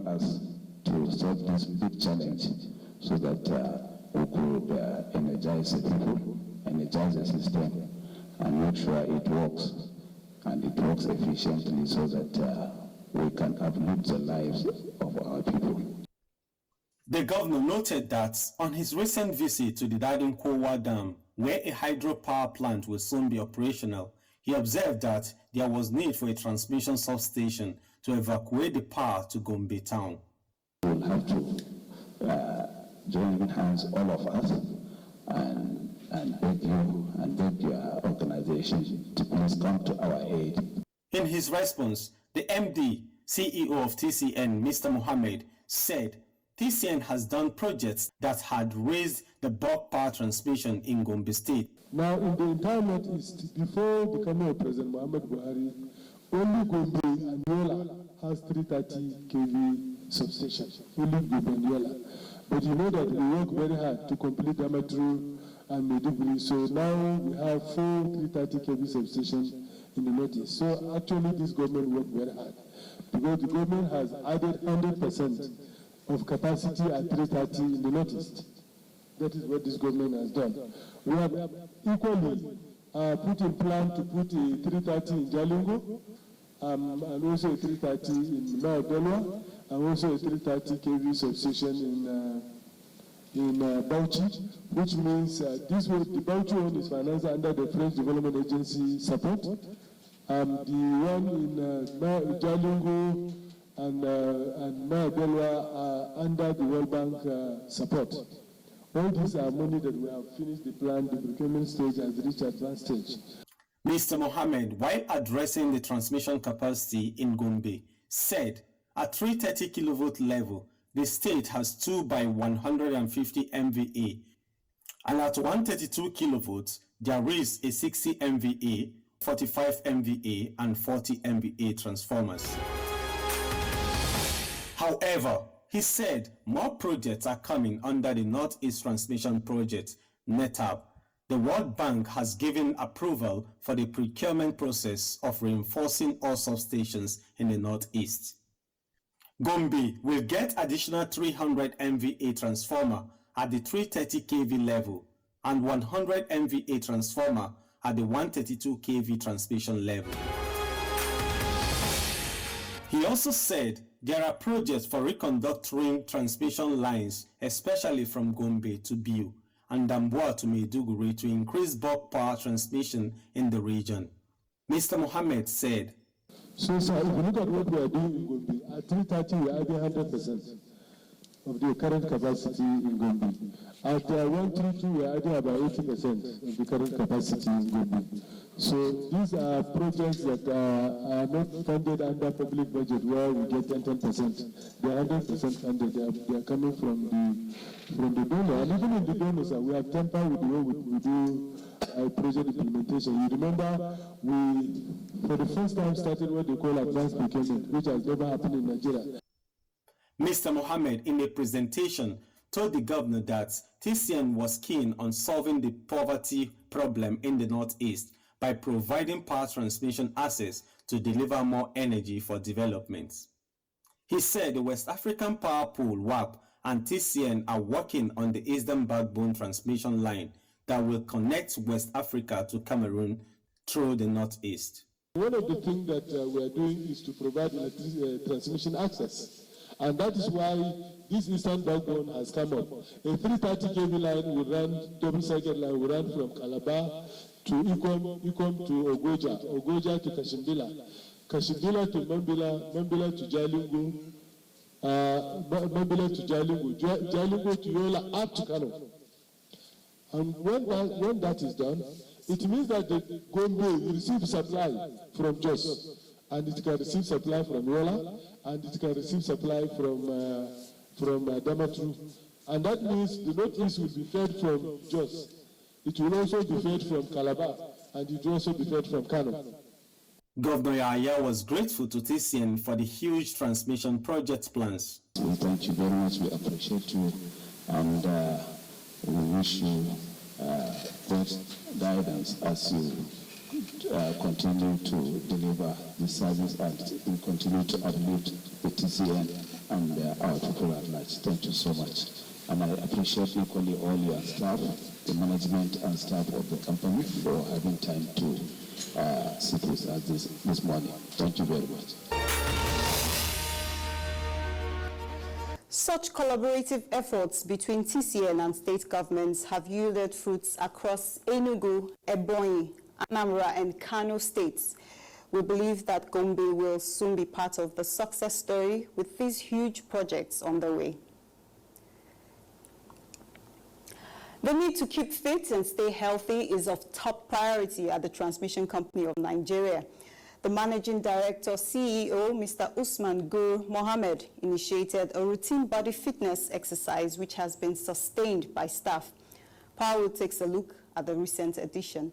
us to solve this big challenge so that we could energize the people, energize the system, and make sure it works, and it works efficiently so that we can uplift the lives of our people. The governor noted that on his recent visit to the Dadin-Kowa Dam, where a hydropower plant will soon be operational, he observed that there was need for a transmission substation to evacuate the power to Gombe town. We will have to join hands, all of us, and beg you and beg your organization to please come to our aid. In his response, the MD, CEO of TCN, Mr. Mohammed, said TCN has done projects that had raised the bulk power transmission in Gombe State. Now, in the entire Northeast, before the coming of President Muhammad Buhari, only Gombe and Yola has 330 kV substation, only Gombe and Yola. But you know that we work very hard to complete Damaturu and Maiduguri, so now we have 4 330 kV substations in the Northeast. So actually this government worked very hard, because the government has added 100% of capacity at 330 in the Northeast. That is what this government has done. We have equally put in plan to put a 330 in Jalingo, and also a 330 in Maabelwa, and also a 330 kV substation in Bauchi, which means the Bauchi one is financed under the French Development Agency support. The one in Jalingo and Maabelwa are under the World Bank support. All these are money that we have finished the plan. The procurement stage has reached advanced stage. Mr. Mohammed, while addressing the transmission capacity in Gombe, said at 330 kilovolt level, the state has 2 by 150 MVA, and at 132 kilovolts, there is a 60 MVA, 45 MVA, and 40 MVA transformers. However, he said more projects are coming under the Northeast Transmission Project, NETAP. The World Bank has given approval for the procurement process of reinforcing all substations in the Northeast. Gombe will get additional 300 MVA transformer at the 330 kV level and 100 MVA transformer at the 132 kV transmission level. He also said there are projects for reconductoring transmission lines, especially from Gombe to Biu and Damboa to Maiduguri, to increase bulk power transmission in the region. Mr. Mohammed said, So, sir, if you look at what we are doing in Gombe, at 330 we are adding 100% of the current capacity in Gombe. At 132 we are adding about 80% of the current capacity in Gombe. So these are projects that are not funded under public budget, where we get 10%. They are 100% funded. They are coming from the donor. And even in the donors, we have tempered with the way we do project implementation. You remember, we, for the first time, started what they call advanced procurement, which has never happened in Nigeria. Mr. Mohammed, in a presentation, told the governor that TCN was keen on solving the poverty problem in the Northeast by providing power transmission access to deliver more energy for development. He said the West African Power Pool, WAP, and TCN are working on the Eastern Backbone transmission line that will connect West Africa to Cameroon through the Northeast. One of the things that we are doing is to provide transmission access. And that is why this Eastern Backbone has come up. A 330 kV line will run, double-circuit line will run from Calabar to Ikom to Ogoja to Kashimbila, Kashimbila to Mambila, Mambila to Jalingo, Mambila to Jalingo, Jalingo to Yola, up to Kano. And when that is done, it means that the Gombe will receive supply from Jos, and it can receive supply from Yola, and it can receive supply from Damaturu. And that means the Northeast will be fed from Jos. It will also be fed from Calabar, and it will also be fed from Kano. Governor Yahaya was grateful to TCN for the huge transmission project plans. We thank you very much. We appreciate you, and we wish you good guidance as you continue to deliver the service and continue to uplift the TCN. and our people at large. Thank you so much. And I appreciate equally all your staff, the management and staff of the company for having time to sit with us this morning. Thank you very much. Such collaborative efforts between TCN and state governments have yielded fruits across Enugu, Ebonyi, Anambra, and Kano states. We believe that Gombe will soon be part of the success story with these huge projects on the way. The need to keep fit and stay healthy is of top priority at the Transmission Company of Nigeria. The Managing Director, CEO, Mr. Usman Gur Mohammed, initiated a routine body fitness exercise which has been sustained by staff. Powell takes a look at the recent edition.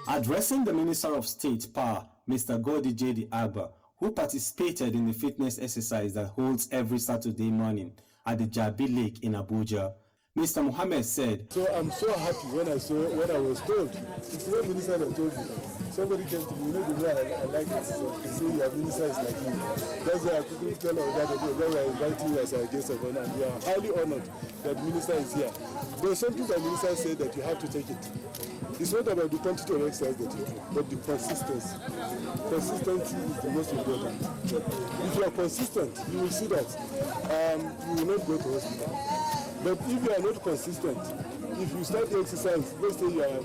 Addressing the Minister of State Power, Mr. Godi J.D. Agba, who participated in the fitness exercise that holds every Saturday morning at the Jabi Lake in Abuja, Mr. Mohammed said, So I'm so happy when I was told. It's the minister that told me. Somebody came to me, the way I like it. So they say your minister is like you. That's why I couldn't tell all that. That's why I invite you as a guest of honor. And we are highly honored that the minister is here. There's something that the minister said that you have to take it. It's not about the quantity of exercise that you do, but the consistency. Consistency is the most important. If you are consistent, you will see that you will not go to hospital. But if you are not consistent, if you start the exercise, let's say you are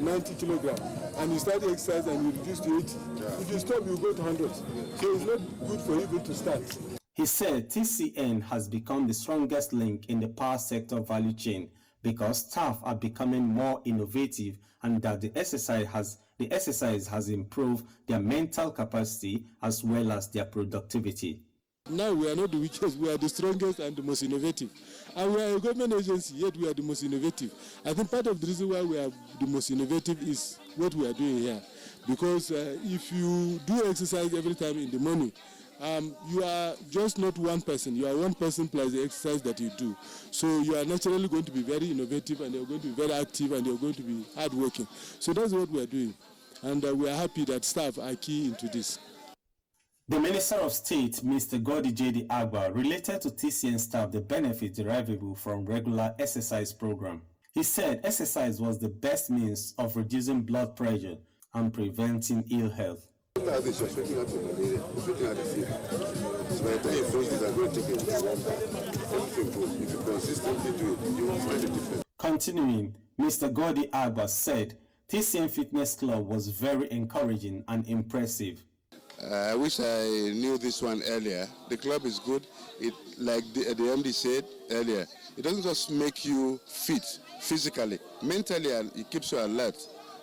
90 kilograms, and you start the exercise and you reduce to 80, if you stop, you go to 100. So it's not good for you to start. He said TCN has become the strongest link in the power sector value chain because staff are becoming more innovative and that the exercise has improved their mental capacity as well as their productivity. Now we are not the weakest, we are the strongest and the most innovative. And we are a government agency, yet we are the most innovative. I think part of the reason why we are the most innovative is what we are doing here. Because if you do exercise every time in the morning, you are just not one person. You are one person plus the exercise that you do. So you are naturally going to be very innovative and you're going to be very active and you're going to be hardworking. So that's what we are doing. And we are happy that staff are key into this. The Minister of State, Mr. Godi J.D. Agba, related to TCN staff the benefits derivable from regular exercise program. He said exercise was the best means of reducing blood pressure and preventing ill health. Continuing, Mr. Godi Agba said TCN Fitness Club was very encouraging and impressive. I wish I knew this one earlier. The club is good. It, like the MD said earlier, it doesn't just make you fit physically, mentally it keeps you alert.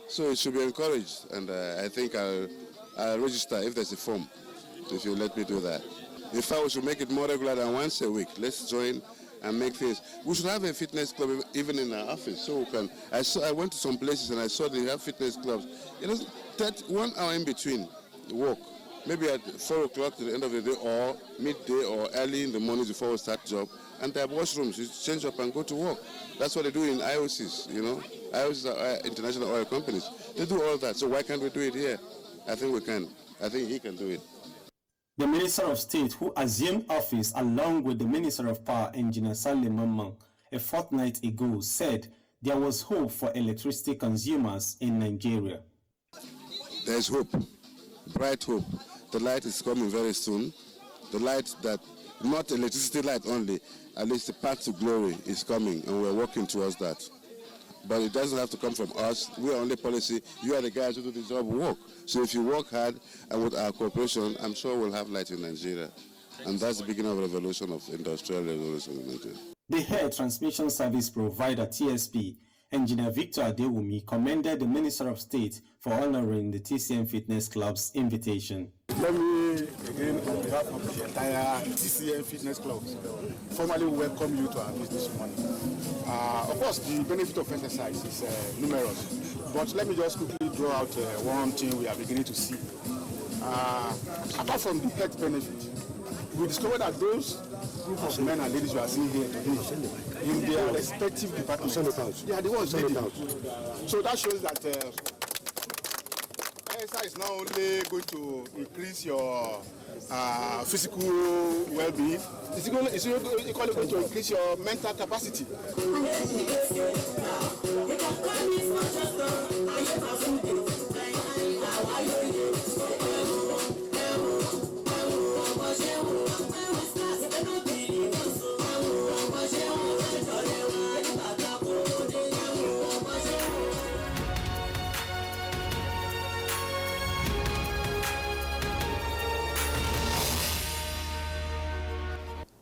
So it should be encouraged, and I think I'll register if there's a form, if you let me do that. In fact, we should make it more regular than once a week. Let's join and make things. We should have a fitness club even in our office, so we can. I went to some places and I saw they have fitness clubs. It doesn't take 1 hour in between work. Maybe at 4 o'clock to the end of the day, or midday, or early in the morning before we start job. And they have washrooms. You change up and go to work. That's what they do in IOCs, you know. IOCs are international oil companies. They do all that. So why can't we do it here? I think we can. I think he can do it. The Minister of State, who assumed office along with the Minister of Power, Engineer Stanley Mamman, a fortnight ago, said there was hope for electricity consumers in Nigeria. There's hope, bright hope. The light is coming very soon. The light that, not electricity light only, at least the path to glory is coming, and we're working towards that. But it doesn't have to come from us. We are only policy. You are the guys who do the job work. So if you work hard and with our cooperation, I'm sure we'll have light in Nigeria. And that's the beginning of revolution of industrial revolution in Nigeria. The Air Transmission Service Provider TSP, Engineer Victor Adewumi, commended the Minister of State for honoring the TCN Fitness Club's invitation. Let me again, on behalf of the entire TCN Fitness Club, formally welcome you to our business morning. Of course, the benefit of exercise is numerous, but let me just quickly draw out one thing we are beginning to see. Apart from the health benefit, we discovered that those group of men and ladies you are seeing here today, in their respective departments, they are the ones leading. So that shows that exercise is not only going to increase your physical well-being, it's equally going to increase your mental capacity.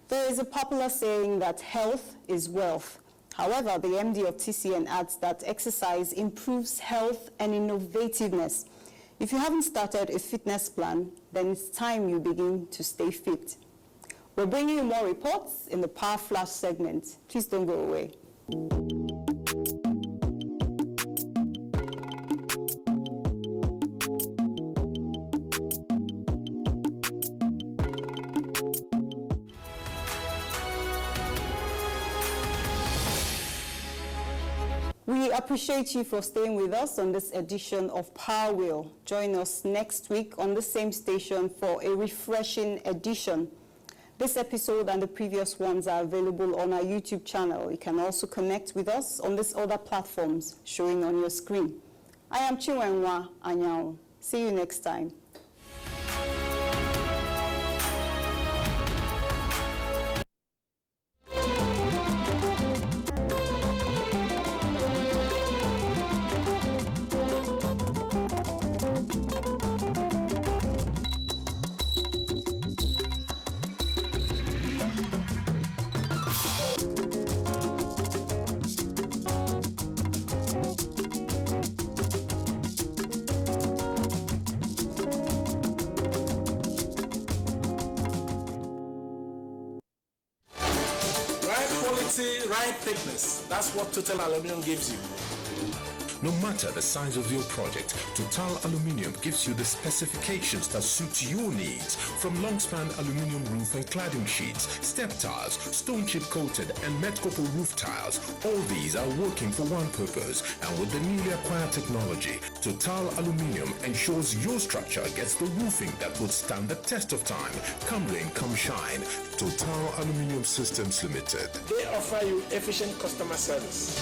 There is a popular saying that health is wealth. However, the MD of TCN adds that exercise improves health and innovativeness. If you haven't started a fitness plan, then it's time you begin to stay fit. We're bringing you more reports in the Power Flash segment. Please don't go away. We appreciate you for staying with us on this edition of Power Wheel. Join us next week on the same station for a refreshing edition. This episode and the previous ones are available on our YouTube channel. You can also connect with us on these other platforms showing on your screen. I am Chinwenwa Anyao. See you next time. Right thickness. That's what Total Aluminium gives you. No matter the size of your project, Total Aluminium gives you the specifications that suit your needs. From long-span aluminium roof and cladding sheets, step tiles, stone chip coated and Metcopo roof tiles, all these are working for one purpose. And with the newly acquired technology, Total Aluminium ensures your structure gets the roofing that would stand the test of time. Come rain, come shine. Total Aluminium Systems Limited. They offer you efficient customer service.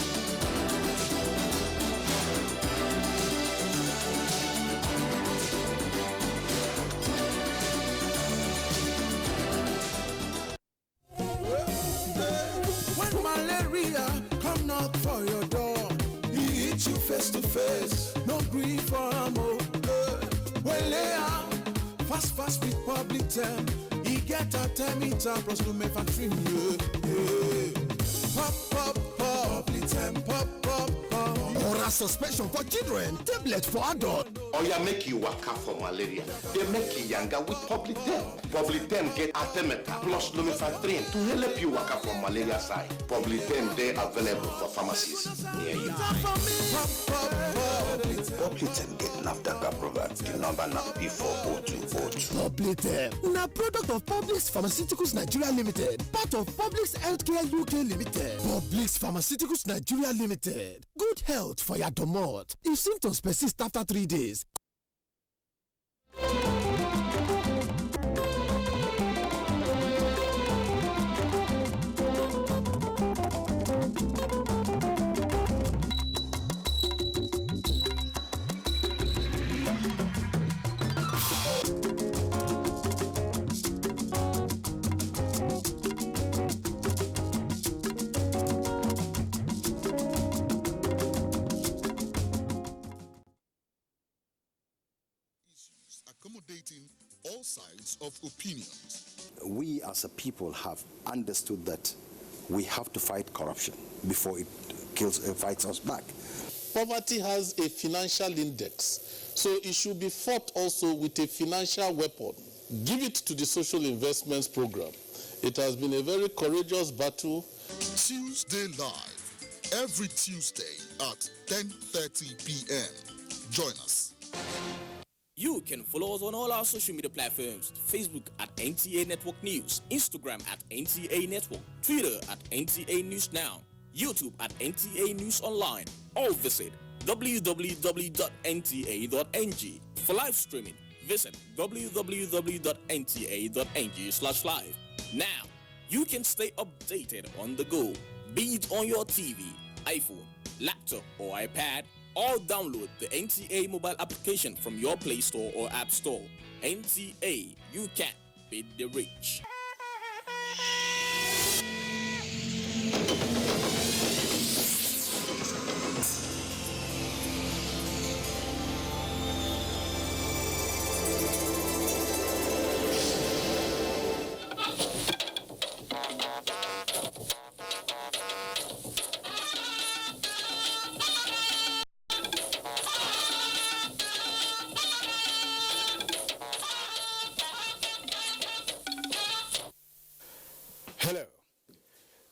When malaria come knock for your door, he hit you face to face, no grief for ammo. Well, lay out, fast with public term. He get a thermometer plus lumefantrine. Pop, public term, pop. Oral suspension for children, tablet for adults. Or you make you waka for malaria. They make you younger with Public Term. Public Term get Artemether plus lumefantrine to help you waka from malaria side. Public Term they available for pharmacies near you. Public Term get NAFDAC approval. The number now P40202. Public Term, now product of Publix Pharmaceuticals Nigeria Limited, part of Publix Healthcare UK Limited. Publix Pharmaceuticals Nigeria Limited. Good health for your domot. If symptoms persist after 3 days. accommodating all sides of opinions. We as a people have understood that we have to fight corruption before it fights us back. Poverty has a financial index, so it should be fought also with a financial weapon. Give it to the social investments program. It has been a very courageous battle. Tuesday Live, every Tuesday at 10:30 p.m. Join us. You can follow us on all our social media platforms: Facebook at NTA Network News, Instagram at NTA Network, Twitter at NTA News Now, YouTube at NTA News Online, or visit www.nta.ng. For live streaming, visit www.nta.ng/live. Now, you can stay updated on the go, be it on your TV, iPhone, laptop, or iPad, or download the NTA mobile application from your Play Store or App Store. NTA, you can beat the rich. Hello.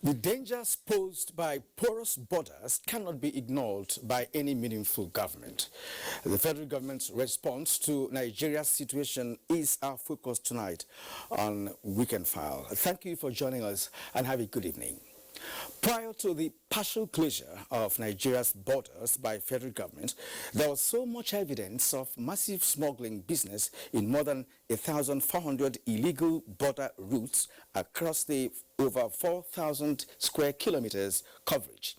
The dangers posed by porous borders cannot be ignored by any meaningful government. The federal government's response to Nigeria's situation is our focus tonight on Weekend File. Thank you for joining us and have a good evening. Prior to the partial closure of Nigeria's borders by federal government, there was so much evidence of massive smuggling business in more than 1,400 illegal border routes across the over 4,000 square kilometers coverage.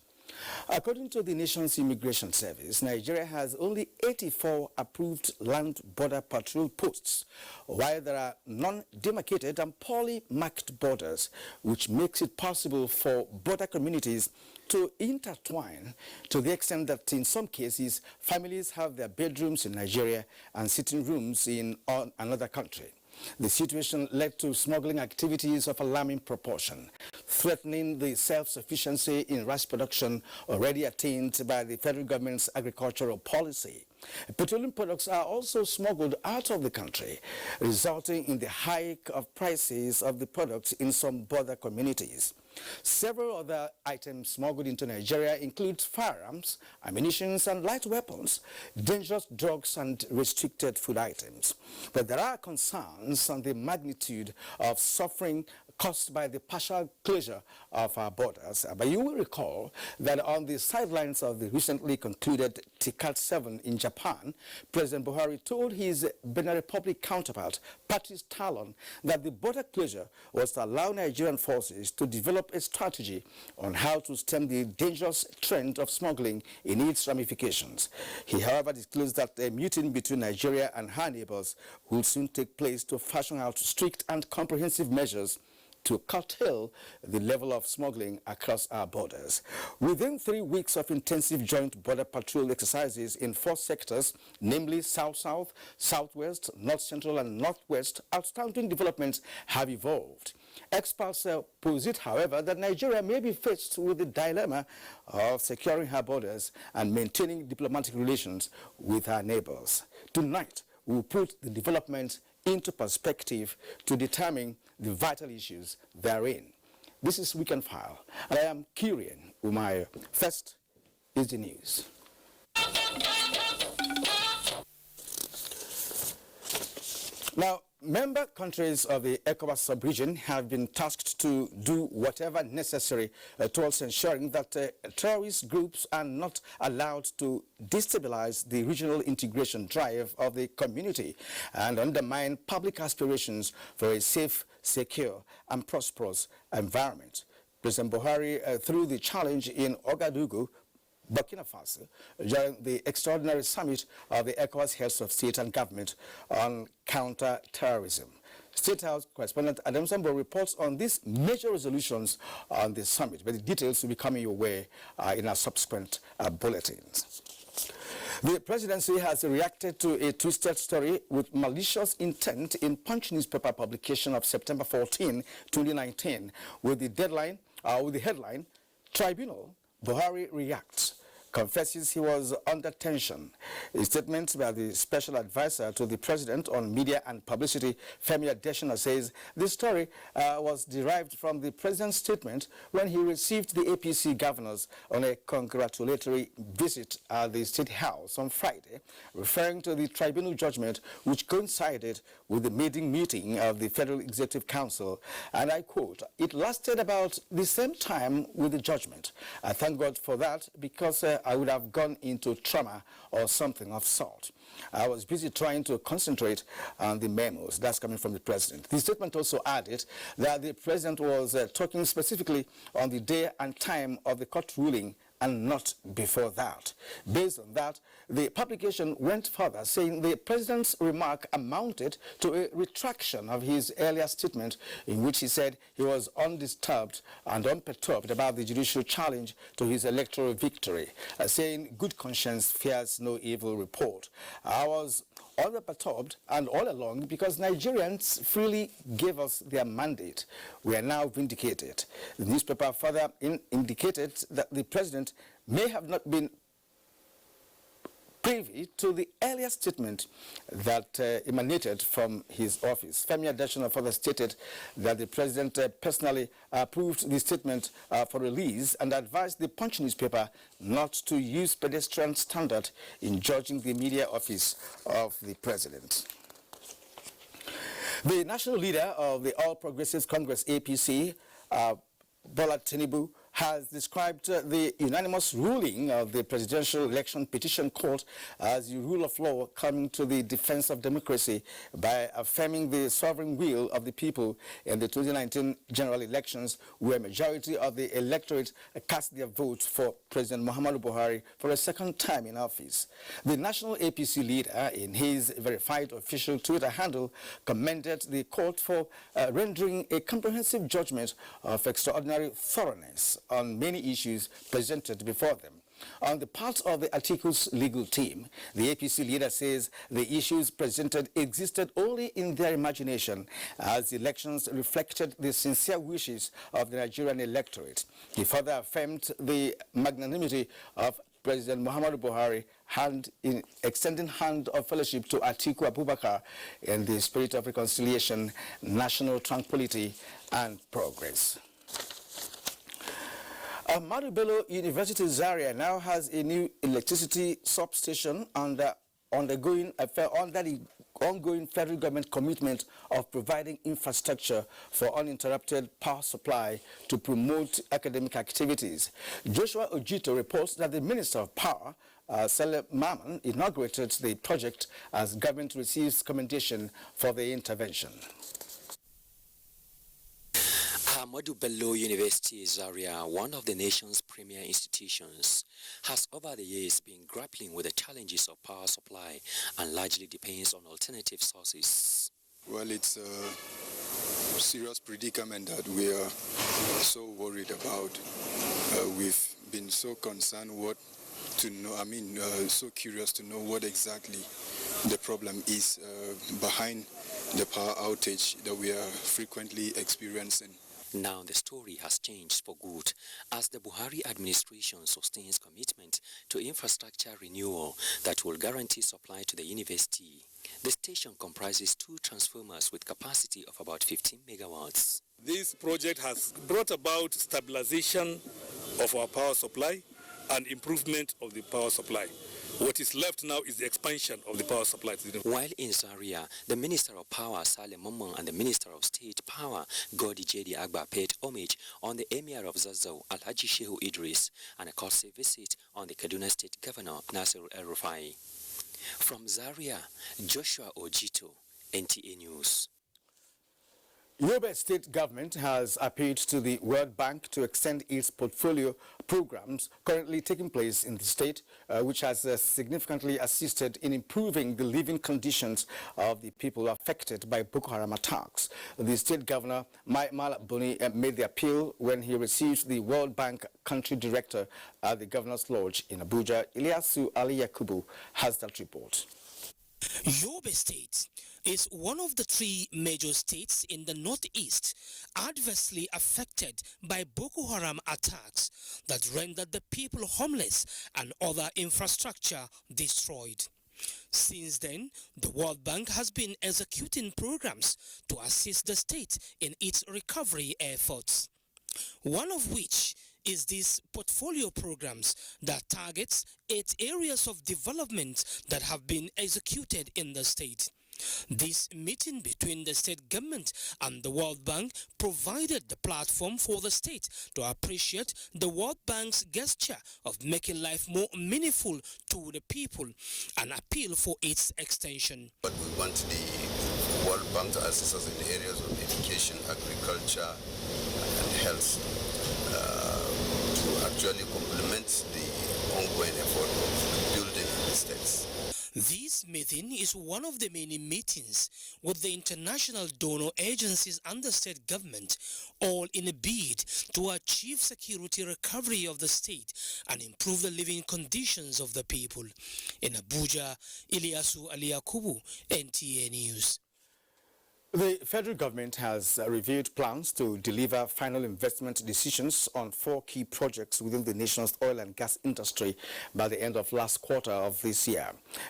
According to the nation's immigration service, Nigeria has only 84 approved land border patrol posts, while there are non-demarcated and poorly marked borders, which makes it possible for border communities to intertwine to the extent that in some cases, families have their bedrooms in Nigeria and sitting rooms in another country. The situation led to smuggling activities of alarming proportion, threatening the self-sufficiency in rice production already attained by the federal government's agricultural policy. Petroleum products are also smuggled out of the country, resulting in the hike of prices of the products in some border communities. Several other items smuggled into Nigeria include firearms, ammunition and light weapons, dangerous drugs and restricted food items. But there are concerns on the magnitude of suffering caused by the partial closure of our borders. But you will recall that on the sidelines of the recently concluded TICAD 7 in Japan, President Buhari told his Benin Republic counterpart, Patrice Talon, that the border closure was to allow Nigerian forces to develop a strategy on how to stem the dangerous trend of smuggling in its ramifications. He, however, disclosed that a meeting between Nigeria and her neighbors will soon take place to fashion out strict and comprehensive measures to curtail the level of smuggling across our borders. Within 3 weeks of intensive joint border patrol exercises in 4 sectors, namely South-South, Southwest, North-Central and Northwest, outstanding developments have evolved. Experts posit, however, that Nigeria may be faced with the dilemma of securing her borders and maintaining diplomatic relations with her neighbors. Tonight, we will put the development into perspective to determine the vital issues therein. This is Weekend File, and I am Kirian Umayo. First is the news. Now, member countries of the ECOWAS sub-region have been tasked to do whatever necessary towards ensuring that terrorist groups are not allowed to destabilize the regional integration drive of the community and undermine public aspirations for a safe, secure, and prosperous environment. President Buhari threw the challenge in Ouagadougou, Burkina Faso, during the extraordinary summit of the ECOWAS heads of state and government on counter-terrorism. State House correspondent Adam Sambo reports on these major resolutions on the summit, but the details will be coming your way in our subsequent bulletins. The presidency has reacted to a twisted story with malicious intent in Punch newspaper publication of September 14, 2019, with the headline, Tribunal, Buhari reacts, confesses he was under tension. A statement by the special advisor to the president on media and publicity, Femi Adesina, says this story was derived from the president's statement when he received the APC governors on a congratulatory visit at the State House on Friday, referring to the tribunal judgment which coincided with the maiden meeting of the Federal Executive Council. And I quote, "It lasted about the same time with the judgment. I thank God for that, because I would have gone into trauma or something of sort. I was busy trying to concentrate on the memos." That's coming from the president. The statement also added that the president was talking specifically on the day and time of the court ruling and not before that. Based on that, the publication went further, saying the president's remark amounted to a retraction of his earlier statement in which he said he was undisturbed and unperturbed about the judicial challenge to his electoral victory, saying good conscience fears no evil report. I was unperturbed and all along because Nigerians freely gave us their mandate. We are now vindicated. The newspaper further indicated that the president may have not been privy to the earlier statement that emanated from his office. Femi Adesina further stated that the president personally approved the statement for release and advised the Punch newspaper not to use pedestrian standard in judging the media office of the president. The national leader of the All Progressives Congress, APC, Bola Tinubu, has described the unanimous ruling of the Presidential Election Petition Court as the rule of law coming to the defense of democracy by affirming the sovereign will of the people in the 2019 general elections, where a majority of the electorate cast their vote for President Muhammadu Buhari for a second time in office. The national APC leader, in his verified official Twitter handle, commended the court for rendering a comprehensive judgment of extraordinary thoroughness on many issues presented before them. On the part of the Atiku's legal team, the APC leader says the issues presented existed only in their imagination, as the elections reflected the sincere wishes of the Nigerian electorate. He further affirmed the magnanimity of President Muhammadu Buhari in extending hand of fellowship to Atiku Abubakar in the spirit of reconciliation, national tranquility, and progress. Ahmadu Bello University Zaria now has a new electricity substation under the ongoing federal government commitment of providing infrastructure for uninterrupted power supply to promote academic activities. Joshua Ojito reports that the Minister of Power, Saleh Maman, inaugurated the project as government receives commendation for the intervention. Ahmadu Bello University Zaria, one of the nation's premier institutions, has over the years been grappling with the challenges of power supply and largely depends on alternative sources. Well, it's a serious predicament that we are so worried about. We've been so concerned so curious to know what exactly the problem is behind the power outage that we are frequently experiencing. Now the story has changed for good as the Buhari administration sustains commitment to infrastructure renewal that will guarantee supply to the university. The station comprises 2 transformers with capacity of about 15 megawatts. This project has brought about stabilization of our power supply and improvement of the power supply. What is left now is the expansion of the power supply. While in Zaria, the Minister of Power, Saleh Maman, and the Minister of State Power, Godi Jedi Agba, paid homage on the Emir of Zazzau, Alhaji Shehu Idris, and a courtesy visit on the Kaduna State Governor, Nasir El-Rufai. From Zaria, Joshua Ojito, NTA News. Yobe State government has appealed to the World Bank to extend its portfolio programs currently taking place in the state, which has significantly assisted in improving the living conditions of the people affected by Boko Haram attacks. The state governor, Mala Boni, made the appeal when he received the World Bank country director at the Governor's Lodge in Abuja. Ilyasu Ali Yakubu has that report. Yobe State is one of the three major states in the northeast adversely affected by Boko Haram attacks that rendered the people homeless and other infrastructure destroyed. Since then, the World Bank has been executing programs to assist the state in its recovery efforts, one of which is these portfolio programs that targets 8 areas of development that have been executed in the state. This meeting between the state government and the World Bank provided the platform for the state to appreciate the World Bank's gesture of making life more meaningful to the people and appeal for its extension. But we want the World Bank to assist us in areas of education, agriculture, and health to actually complement the ongoing effort of building the states. This meeting is one of the many meetings with the international donor agencies and the state government, all in a bid to achieve security recovery of the state and improve the living conditions of the people. In Abuja, Ilyasu Ali Yakubu, NTA News. The federal government has reviewed plans to deliver final investment decisions on 4 key projects within the nation's oil and gas industry by the end of last quarter of this year.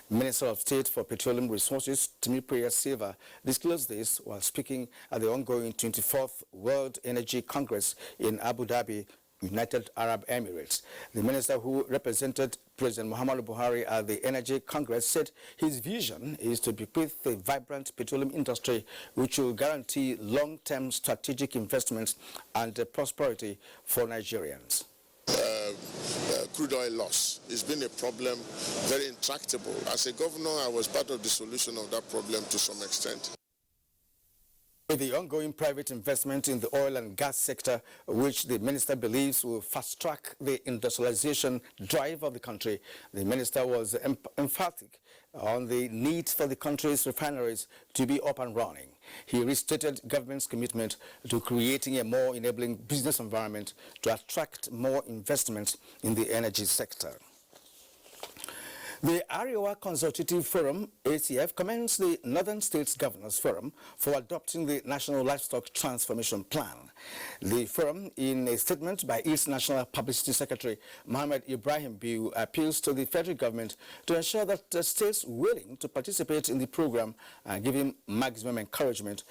Minister of State for Petroleum Resources, Timipriya Silva, disclosed this while speaking at the ongoing 24th World Energy Congress in Abu Dhabi, United Arab Emirates. The minister, who represented President Muhammadu Buhari at the Energy Congress, said his vision is to bequeath a vibrant petroleum industry which will guarantee long-term strategic investments and prosperity for Nigerians. Crude oil loss has been a problem, very intractable. As a governor, I was part of the solution of that problem to some extent. With the ongoing private investment in the oil and gas sector, which the minister believes will fast-track the industrialization drive of the country, the minister was emphatic on the need for the country's refineries to be up and running. He restated government's commitment to creating a more enabling business environment to attract more investments in the energy sector. The Arewa Consultative Forum, ACF, commends the Northern States Governors Forum for adopting the National Livestock Transformation Plan. The forum, in a statement by its National Publicity Secretary, Mohammed Ibrahim Biu, appeals to the federal government to ensure that the states willing to participate in the program are given maximum encouragement.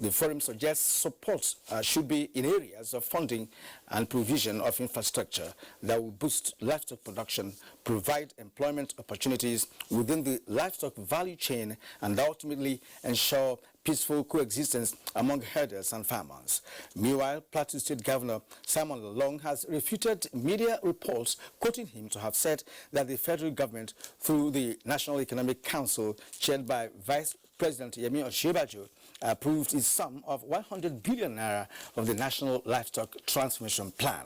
The forum suggests support should be in areas of funding and provision of infrastructure that will boost livestock production, provide employment opportunities within the livestock value chain, and ultimately ensure peaceful coexistence among herders and farmers. Meanwhile, Plateau State Governor Simon Lalong has refuted media reports quoting him to have said that the federal government, through the National Economic Council, chaired by Vice President Yemi Osinbajo, approved a sum of 100 billion naira of the National Livestock Transformation Plan.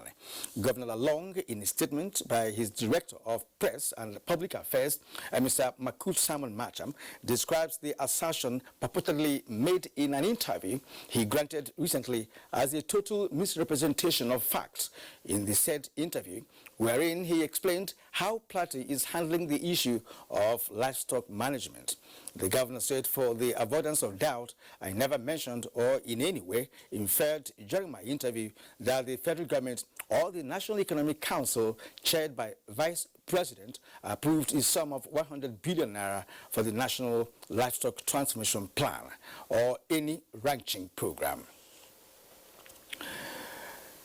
Governor Lalong, in a statement by his Director of Press and Public Affairs, Mr. Makut Simon Macham, describes the assertion purportedly made in an interview he granted recently as a total misrepresentation of facts. In the said interview, wherein he explained how Plateau is handling the issue of livestock management. The governor said, for the avoidance of doubt, I never mentioned or in any way inferred during my interview that the federal government or the National Economic Council, chaired by Vice President, approved a sum of 100 billion naira for the National Livestock Transformation Plan or any ranching program.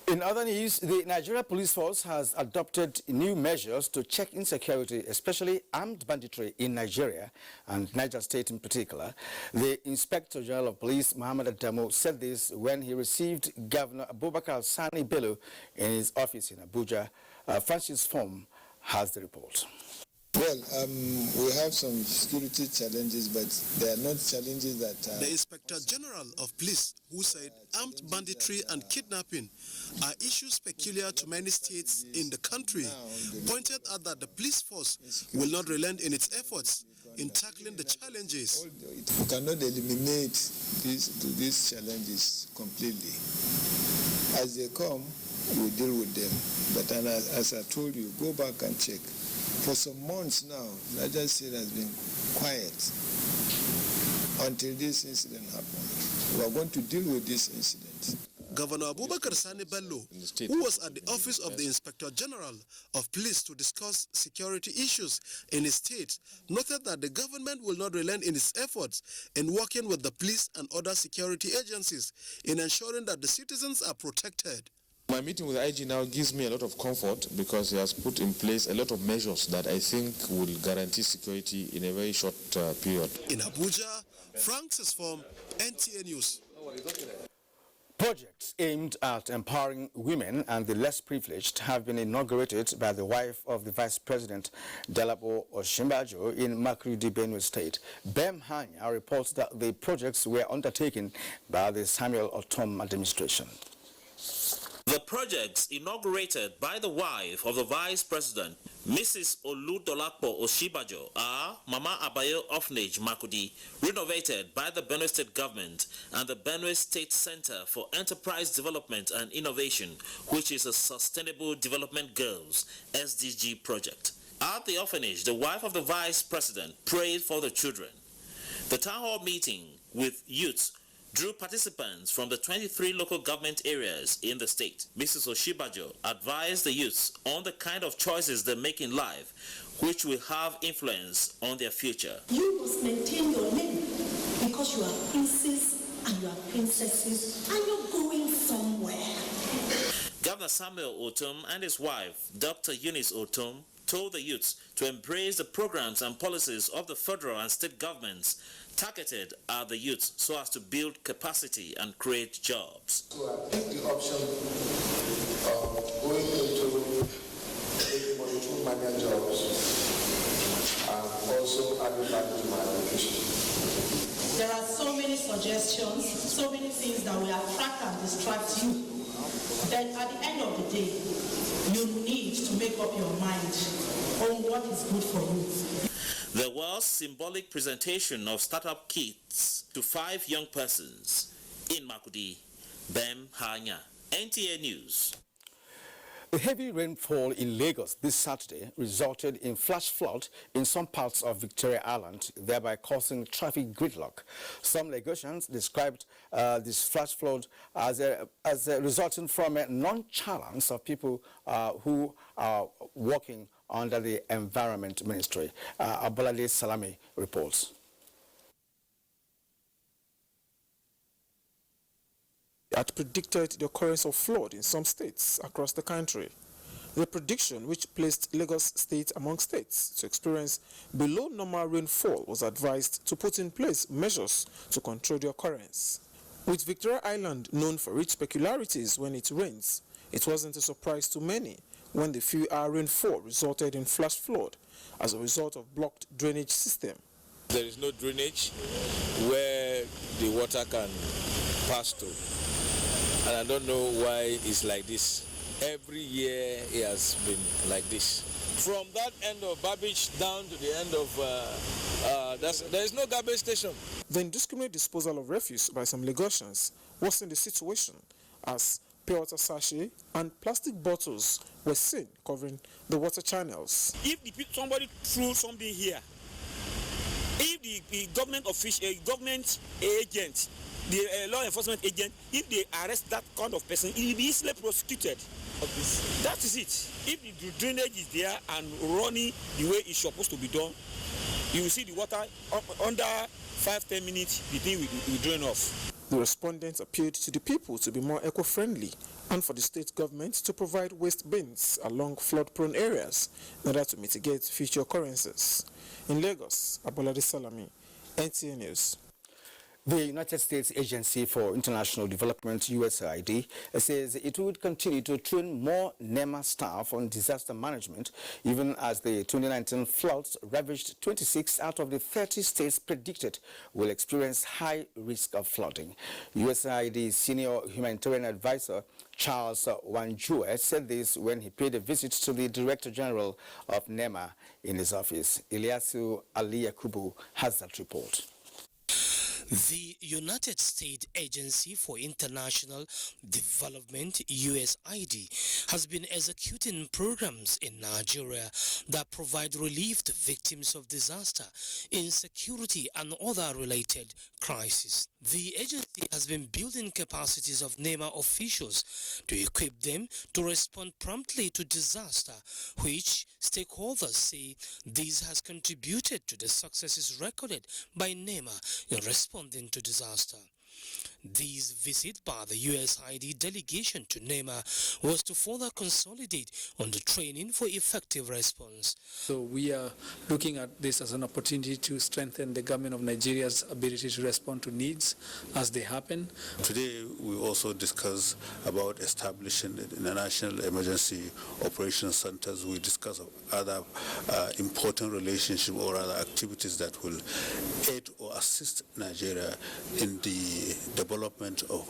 In other news, the Nigeria Police Force has adopted new measures to check insecurity, especially armed banditry in Nigeria and Niger State in particular. The Inspector General of Police, Muhammad Adamu, said this when he received Governor Abubakar Sani Bello in his office in Abuja. Francis Form has the report. The Well, we have some security challenges, but they are not challenges that... The Inspector General of Police, who said armed banditry and kidnapping are issues peculiar to many states in the country, pointed out that the police force will not relent in its efforts in tackling the challenges. We cannot eliminate these challenges completely. As they come, we deal with them. But as I told you, go back and check. For some months now, Niger State has been quiet until this incident happened. We are going to deal with this incident. Governor Abubakar Sani Bello, who was at the office of the Inspector General of Police to discuss security issues in his state, noted that the government will not relent in its efforts in working with the police and other security agencies in ensuring that the citizens are protected. My meeting with IG now gives me a lot of comfort because he has put in place a lot of measures that I think will guarantee security in a very short period. In Abuja, Frank Sesfom, NTA News. Projects aimed at empowering women and the less privileged have been inaugurated by the wife of the Vice President, Delapo Osinbajo, in Makurdi, Benue State. Bem Hanya reports that the projects were undertaken by the Samuel Otom administration. The projects inaugurated by the wife of the Vice President, Mrs. Oludolapo Osinbajo, are Mama Abayo Orphanage, Makurdi, renovated by the Benue State Government, and the Benue State Center for Enterprise Development and Innovation, which is a Sustainable Development Goals (SDG) project. At the orphanage, the wife of the Vice President prayed for the children. The town hall meeting with youths drew participants from the 23 local government areas in the state. Mrs. Osinbajo advised the youths on the kind of choices they make in life, which will have influence on their future. You must maintain your name because you are princes and you are princesses and you're going somewhere. Governor Samuel Otom and his wife, Dr. Eunice Otom, told the youths to embrace the programs and policies of the federal and state governments targeted at the youth so as to build capacity and create jobs. So I picked the option of going into taking multiple manual jobs and also adding value to my education. There are so many suggestions, so many things that will attract and distract you. Then at the end of the day, you need to make up your mind on what is good for you. There was symbolic presentation of startup kits to 5 young persons in Makurdi. Bem Hanya, NTA News. The heavy rainfall in Lagos this Saturday resulted in flash flood in some parts of Victoria Island, thereby causing traffic gridlock. Some Lagosians described this flash flood as resulting from a nonchalance of people who are working under the Environment Ministry. Abolade Salami reports. Had predicted the occurrence of flood in some states across the country. The prediction, which placed Lagos State among states to experience below normal rainfall, was advised to put in place measures to control the occurrence. With Victoria Island known for its peculiarities when it rains, it wasn't a surprise to many when the few-hour rainfall resulted in flash flood as a result of blocked drainage system. There is no drainage where the water can pass through. And I don't know why it's like this. Every year it has been like this. From that end of Babbage down to the end of, there is no garbage station. The indiscriminate disposal of refuse by some Lagosians worsened the situation as pure water sachet and plastic bottles were seen covering the water channels. If somebody threw something here, if the government official, government agent, the law enforcement agent, if they arrest that kind of person, he will be easily prosecuted. That is it. If the drainage is there and running the way it's supposed to be done, you will see the water under 5-10 minutes, the thing will drain off. The respondents appealed to the people to be more eco-friendly and for the state government to provide waste bins along flood-prone areas in order to mitigate future occurrences. In Lagos, Abolade Salami, NTA News. The United States Agency for International Development, USAID, says it would continue to train more NEMA staff on disaster management, even as the 2019 floods ravaged 26 out of the 30 states predicted will experience high risk of flooding. USAID Senior Humanitarian Advisor Charles Wanjue said this when he paid a visit to the Director General of NEMA in his office. Ilyasu Ali Yakubu has that report. The United States Agency for International Development, USAID, has been executing programs in Nigeria that provide relief to victims of disaster, insecurity, and other related crises. The agency has been building capacities of NEMA officials to equip them to respond promptly to disaster, which stakeholders say this has contributed to the successes recorded by NEMA in responding to disaster. This visit by the USAID delegation to NEMA was to further consolidate on the training for effective response. So we are looking at this as an opportunity to strengthen the government of Nigeria's ability to respond to needs as they happen. Today we also discuss about establishing the National Emergency Operations Centers. We discuss other important relationships or other activities that will aid or assist Nigeria in the development of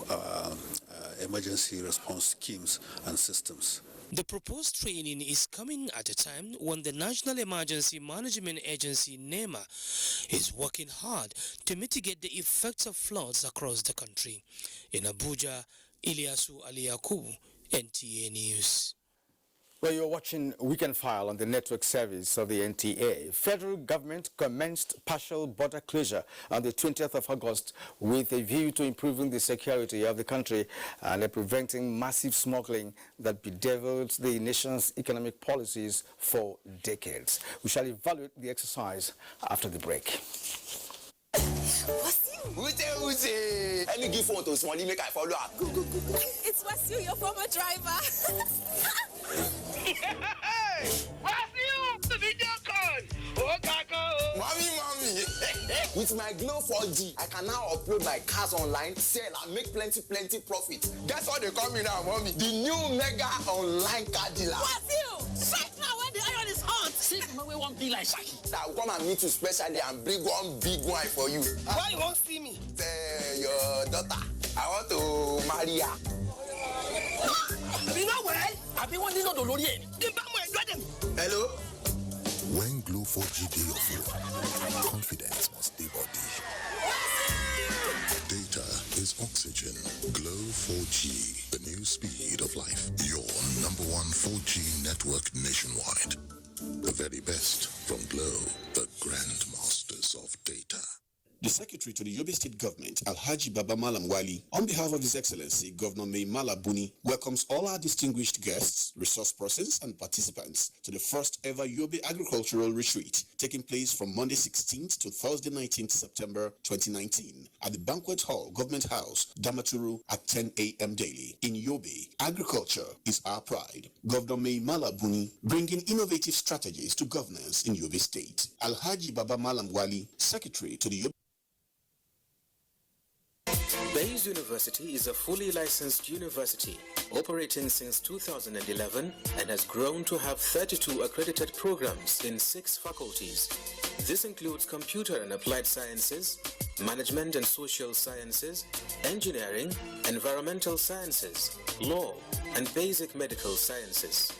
emergency response schemes and systems. The proposed training is coming at a time when the National Emergency Management Agency, NEMA, is working hard to mitigate the effects of floods across the country. In Abuja, Ilyasu Ali Yakubu, NTA News. Well, you're watching Weekend File on the network service of the NTA. Federal government commenced partial border closure on the 20th of August with a view to improving the security of the country and preventing massive smuggling that bedeviled the nation's economic policies for decades. We shall evaluate the exercise after the break. Ute. Let me give phone to somebody, make I follow up. Go. It's Wasiu, your former driver. Hey! Wasiu! The video call! Oh, Kako! Mommy! With my Glow 4G, I can now upload my cars online, sell and make plenty profit. Guess what they call me now, mommy? The new mega online car dealer. Wasiu! Right now when the iron is hot. See, we won't be like Shaki. I will come and meet you specially and bring one big one for you. Why you won't see me? Your daughter. I want to marry her. You know what? I've been wanting to do it. Hello? When Glow 4G day of you, confidence must be body. Data is oxygen. Glow 4G, the new speed of life. Your #1 4G network nationwide. The very best from Glow, the grandmasters of data. The Secretary to the Yobe State Government, Alhaji Baba Malam Wali, on behalf of His Excellency Governor Mai Mala Buni, welcomes all our distinguished guests, resource persons, and participants to the first ever Yobe Agricultural Retreat, taking place from Monday 16th to Thursday 19th September 2019 at the Banquet Hall, Government House, Damaturu at 10 a.m. daily. In Yobe, agriculture is our pride. Governor Mai Mala Buni, bringing innovative strategies to governance in Yobe State. Alhaji Baba Malam Wali, Secretary to the Yobe. Bayes University is a fully licensed university operating since 2011 and has grown to have 32 accredited programs in 6 faculties. This includes computer and applied sciences, management and social sciences, engineering, environmental sciences, law, and basic medical sciences.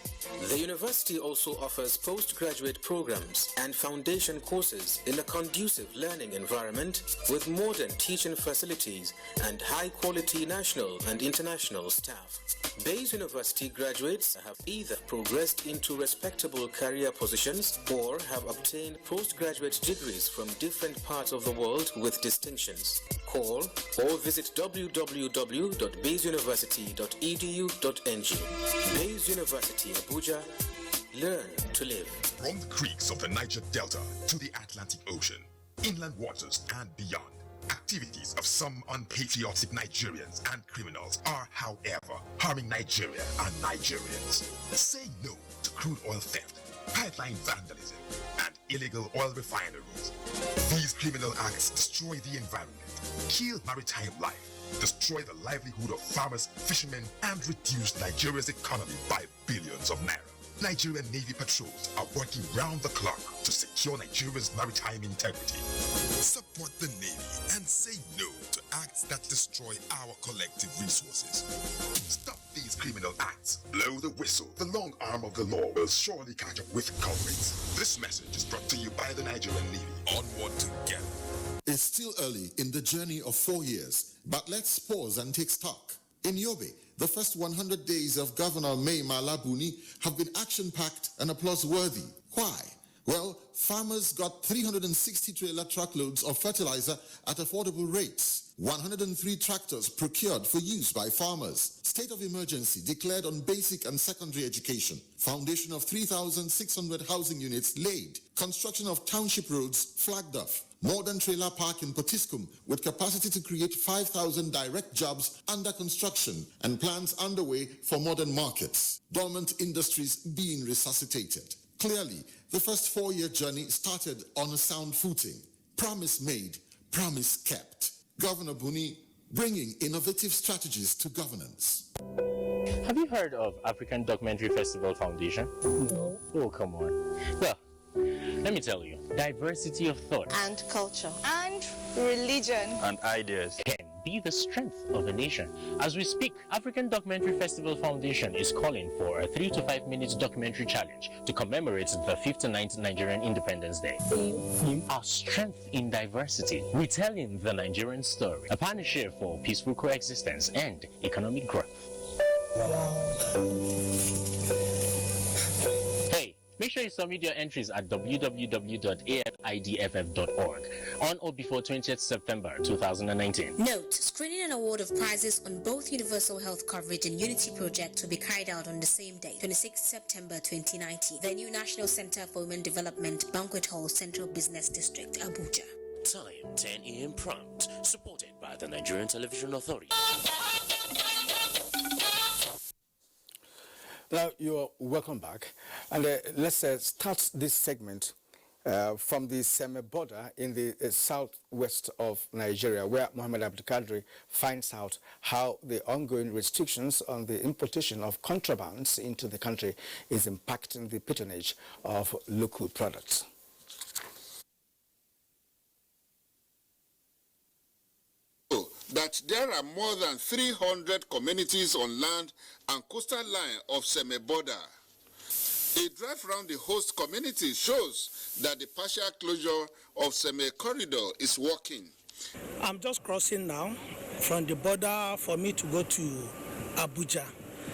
The university also offers postgraduate programs and foundation courses in a conducive learning environment with modern teaching facilities and high-quality national and international staff. Bayes University graduates have either progressed into respectable career positions or have obtained postgraduate degrees from different parts of the world with distinctions. Call or visit www.bayesuniversity.edu.ng. Bayes University, Abuja. Learn to live. From the creeks of the Niger Delta to the Atlantic Ocean, inland waters and beyond, activities of some unpatriotic Nigerians and criminals are, however, harming Nigeria and Nigerians. Say no to crude oil theft, pipeline vandalism, and illegal oil refineries. These criminal acts destroy the environment, kill maritime life, destroy the livelihood of farmers, fishermen, and reduce Nigeria's economy by billions of naira. Nigerian Navy patrols are working round the clock to secure Nigeria's maritime integrity. Support the Navy and say no to acts that destroy our collective resources. Stop these criminal acts. Blow the whistle. The long arm of the law will surely catch up with culprits. This message is brought to you by the Nigerian Navy. Onward together. It's still early in the journey of 4 years, but let's pause and take stock. In Yobe, the first 100 days of Governor Mai Mala Buni have been action-packed and applause-worthy. Why? Well, farmers got 360 trailer truckloads of fertilizer at affordable rates. 103 tractors procured for use by farmers. State of emergency declared on basic and secondary education. Foundation of 3,600 housing units laid. Construction of township roads flagged off. Modern trailer park in Potiskum with capacity to create 5,000 direct jobs under construction and plans underway for modern markets. Dormant industries being resuscitated. Clearly, the first 4-year journey started on a sound footing. Promise made, promise kept. Governor Buni bringing innovative strategies to governance. Have you heard of African Documentary Festival Foundation? No. Oh, come on. Well, let me tell you, diversity of thought and culture and religion and ideas can be the strength of a nation. As we speak, African Documentary Festival Foundation is calling for a 3 to 5 minutes documentary challenge to commemorate the 59th Nigerian Independence Day. Our strength in diversity, retelling the Nigerian story, a partnership for peaceful coexistence and economic growth. Make sure you submit your entries at www.afidff.org on or before 20th September 2019. Note, screening and award of prizes on both Universal Health Coverage and Unity Project will be carried out on the same day, 26th September 2019. Venue National Center for Women Development, Banquet Hall, Central Business District, Abuja. Time 10 a.m. prompt, supported by the Nigerian Television Authority. Now, you're welcome back. And let's start this segment from the Seme border in the southwest of Nigeria, where Mohammed Abdulkadir finds out how the ongoing restrictions on the importation of contrabands into the country is impacting the patronage of local products. That there are more than 300 communities on land and coastal line of Seme border. A drive around the host community shows that the partial closure of Seme corridor is working. I'm just crossing now from the border for me to go to Abuja.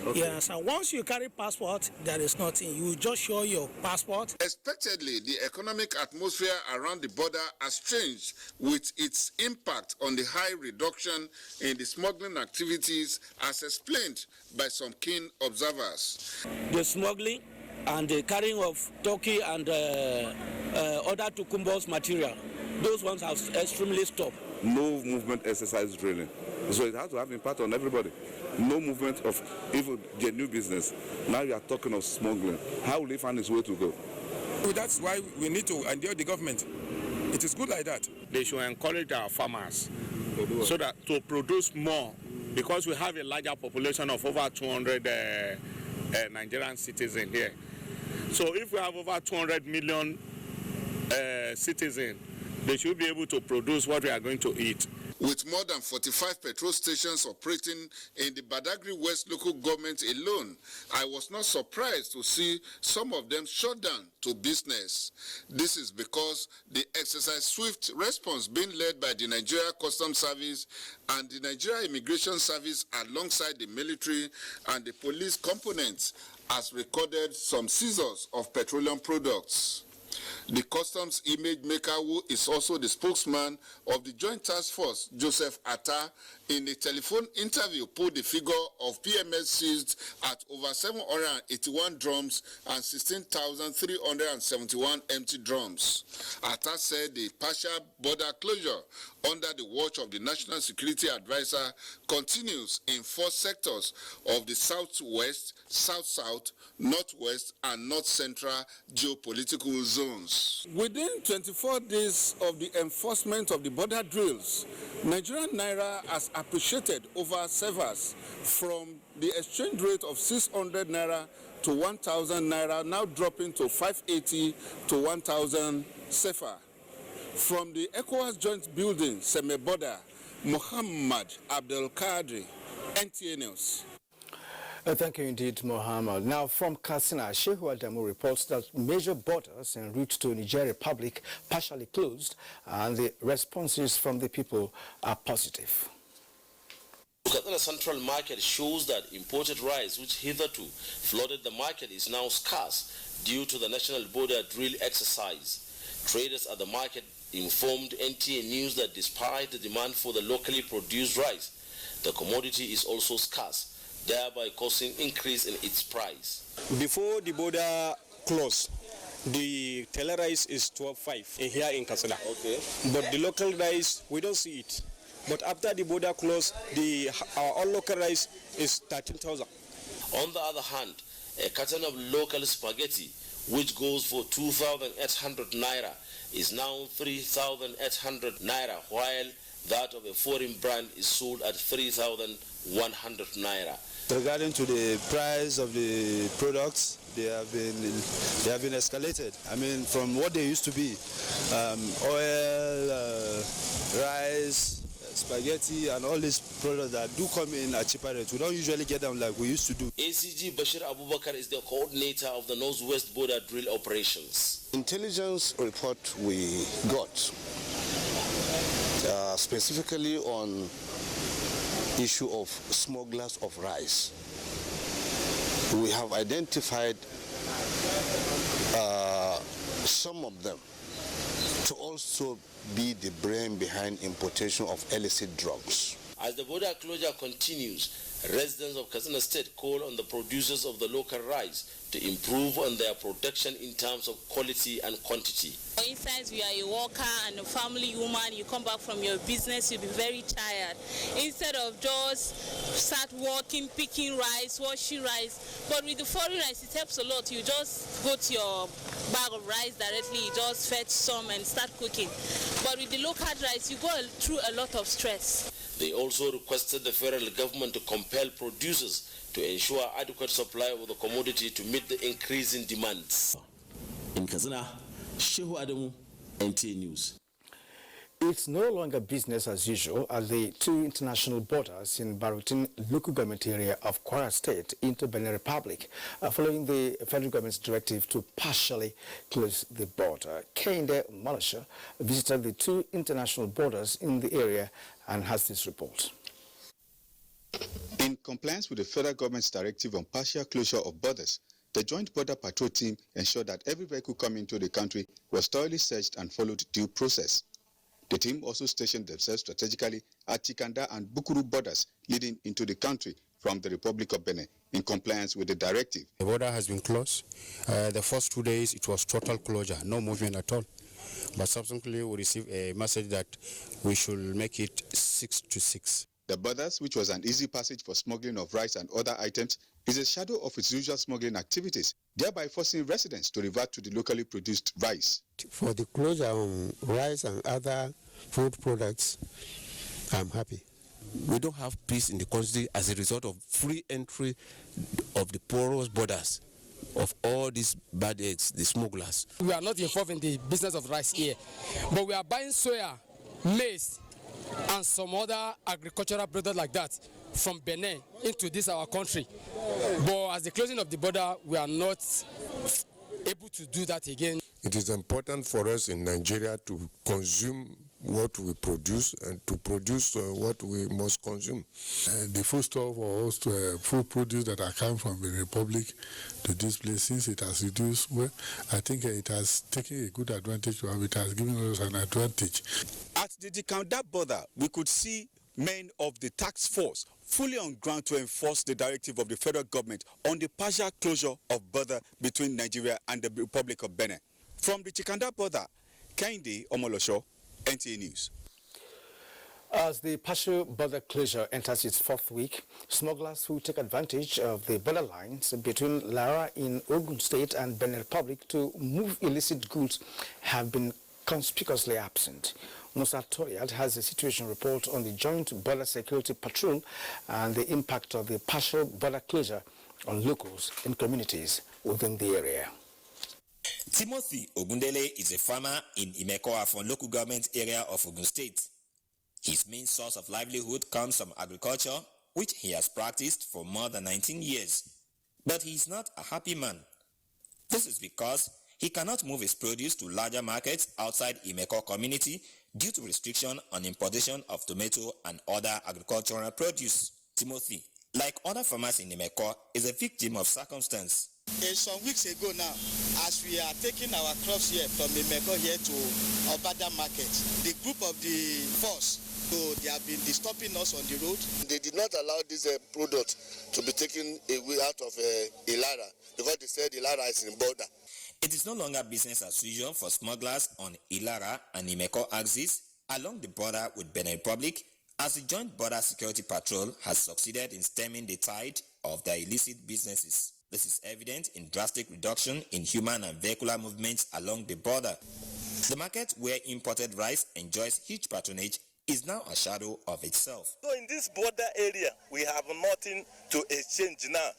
Okay. Yes, and once you carry passport, there is nothing. You just show your passport. Expectedly, the economic atmosphere around the border has changed with its impact on the high reduction in the smuggling activities as explained by some keen observers. The smuggling and the carrying of turkey and other Tukumbos material, those ones have extremely stopped. No movement exercise drilling. So it has to have impact on everybody. No movement of even the new business. Now you are talking of smuggling. How will he find his way to go? That's why we need to endure the government. It is good like that. They should encourage our farmers so that to produce more, because we have a larger population of over 200 Nigerian citizens here. So if we have over 200 million citizens, they should be able to produce what we are going to eat. With more than 45 petrol stations operating in the Badagry West local government alone, I was not surprised to see some of them shut down to business. This is because they exercise swift response being led by the Nigeria Customs Service and the Nigeria Immigration Service alongside the military and the police components has recorded some seizures of petroleum products. The customs image maker, who is also the spokesman of the Joint Task Force, Joseph Atta, in a telephone interview put the figure of PMS seized at over 781 drums and 16,371 empty drums. Atta said the partial border closure under the watch of the National Security Advisor continues in 4 sectors of the Southwest, South-South, Northwest, and North-Central geopolitical zone. zones. Within 24 days of the enforcement of the border drills, Nigerian Naira has appreciated over severs from the exchange rate of 600 Naira to 1,000 Naira, now dropping to 580 to 1,000 sefa. From the ECOWAS joint building, Semeboda, Muhammad Abdel Kadri, NTA News. Thank you indeed, Mohammed. Now from Katsina, Shehu Adamu reports that major borders en route to Niger Republic partially closed and the responses from the people are positive. Katsina Central Market shows that imported rice, which hitherto flooded the market, is now scarce due to the national border drill exercise. Traders at the market informed NTA News that despite the demand for the locally produced rice, the commodity is also scarce, thereby causing increase in its price. Before the border closed, the tailor rice is 12.5 here in Katsina. Okay. But the local rice, we don't see it. But after the border closed, our local rice is 13,000. On the other hand, a carton of local spaghetti, which goes for 2,800 naira, is now 3,800 naira, while that of a foreign brand is sold at 3,100 naira. Regarding to the price of the products, they have been escalated. I mean, from what they used to be, oil, rice, spaghetti, and all these products that do come in at cheaper rates. We don't usually get them like we used to do. ACG Bashir Abubakar is the coordinator of the Northwest Border Drill Operations. Intelligence report we got specifically on issue of smugglers of rice. We have identified some of them to also be the brain behind importation of illicit drugs. As the border closure continues, residents of Katsina State call on the producers of the local rice to improve on their production in terms of quality and quantity. For instance, you are a worker and a family woman, you come back from your business, you'll be very tired. Instead of just start working, picking rice, washing rice, but with the foreign rice, it helps a lot. You just go to your bag of rice directly, you just fetch some and start cooking. But with the local rice, you go through a lot of stress. They also requested the federal government to compel producers to ensure adequate supply of the commodity to meet the increase in demands. In Katsina, Shehu Adamu, NTA News. It's no longer business as usual at the two international borders in Barutin local government area of Kwara State into Benin Republic, following the federal government's directive to partially close the border. Kende Malasha visited the two international borders in the area and has this report. In compliance with the federal government's directive on partial closure of borders, the Joint Border Patrol team ensured that every vehicle coming into the country was thoroughly searched and followed due process. The team also stationed themselves strategically at Chikanda and Bukuru borders leading into the country from the Republic of Benin in compliance with the directive. The border has been closed. The first 2 days it was total closure, no movement at all. But subsequently we received a message that we should make it 6 to 6. The borders, which was an easy passage for smuggling of rice and other items, is a shadow of its usual smuggling activities, thereby forcing residents to revert to the locally produced rice. For the closure on rice and other food products, I'm happy. We don't have peace in the country as a result of free entry of the porous borders of all these bad eggs, the smugglers. We are not involved in the business of rice here, but we are buying soya, maize, and some other agricultural products like that from Benin into this our country. But as the closing of the border, we are not able to do that again. It is important for us in Nigeria to consume what we produce and to produce what we must consume. The foodstuff or food produce that are coming from the Republic to these places, it has reduced. Well, I think it has taken a good advantage of it, has given us an advantage. At the Chikanda border, we could see men of the task force fully on ground to enforce the directive of the federal government on the partial closure of border between Nigeria and the Republic of Benin. From the Chikanda border, Kende Omolosho, NTA News. As the partial border closure enters its fourth week, smugglers who take advantage of the border lines between Lara in Ogun State and Benin Republic to move illicit goods have been conspicuously absent. Musa Toriad has a situation report on the Joint Border Security Patrol and the impact of the partial border closure on locals and communities within the area. Timothy Ogundele is a farmer in Imeko-Afon local government area of Ogun State. His main source of livelihood comes from agriculture, which he has practiced for more than 19 years. But he is not a happy man. This is because he cannot move his produce to larger markets outside Imeko community due to restriction on importation of tomato and other agricultural produce. Timothy, like other farmers in Imeko, is a victim of circumstance. Some weeks ago now, as we are taking our crops here from Imeko here to Obada market, the group of the force, so they have been stopping us on the road. They did not allow this product to be taken away out of Ilara because they said Ilara is in border. It is no longer business as usual for smugglers on Ilara and Imeko axis along the border with Benin Republic, as the Joint Border Security Patrol has succeeded in stemming the tide of their illicit businesses. This is evident in drastic reduction in human and vehicular movements along the border. The market where imported rice enjoys huge patronage is now a shadow of itself. So in this border area, we have nothing to exchange now.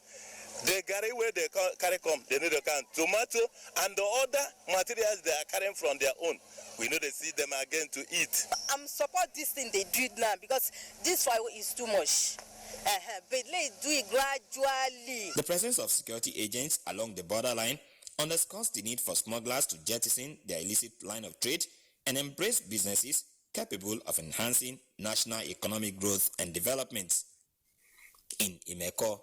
The carry where they carry come, they need to can tomato and the other materials they are carrying from their own. We know they see them again to eat. I'm support this thing they do it now because this firewood is too much. But let's do it gradually. The presence of security agents along the borderline underscores the need for smugglers to jettison their illicit line of trade and embrace businesses capable of enhancing national economic growth and development. In Imeko,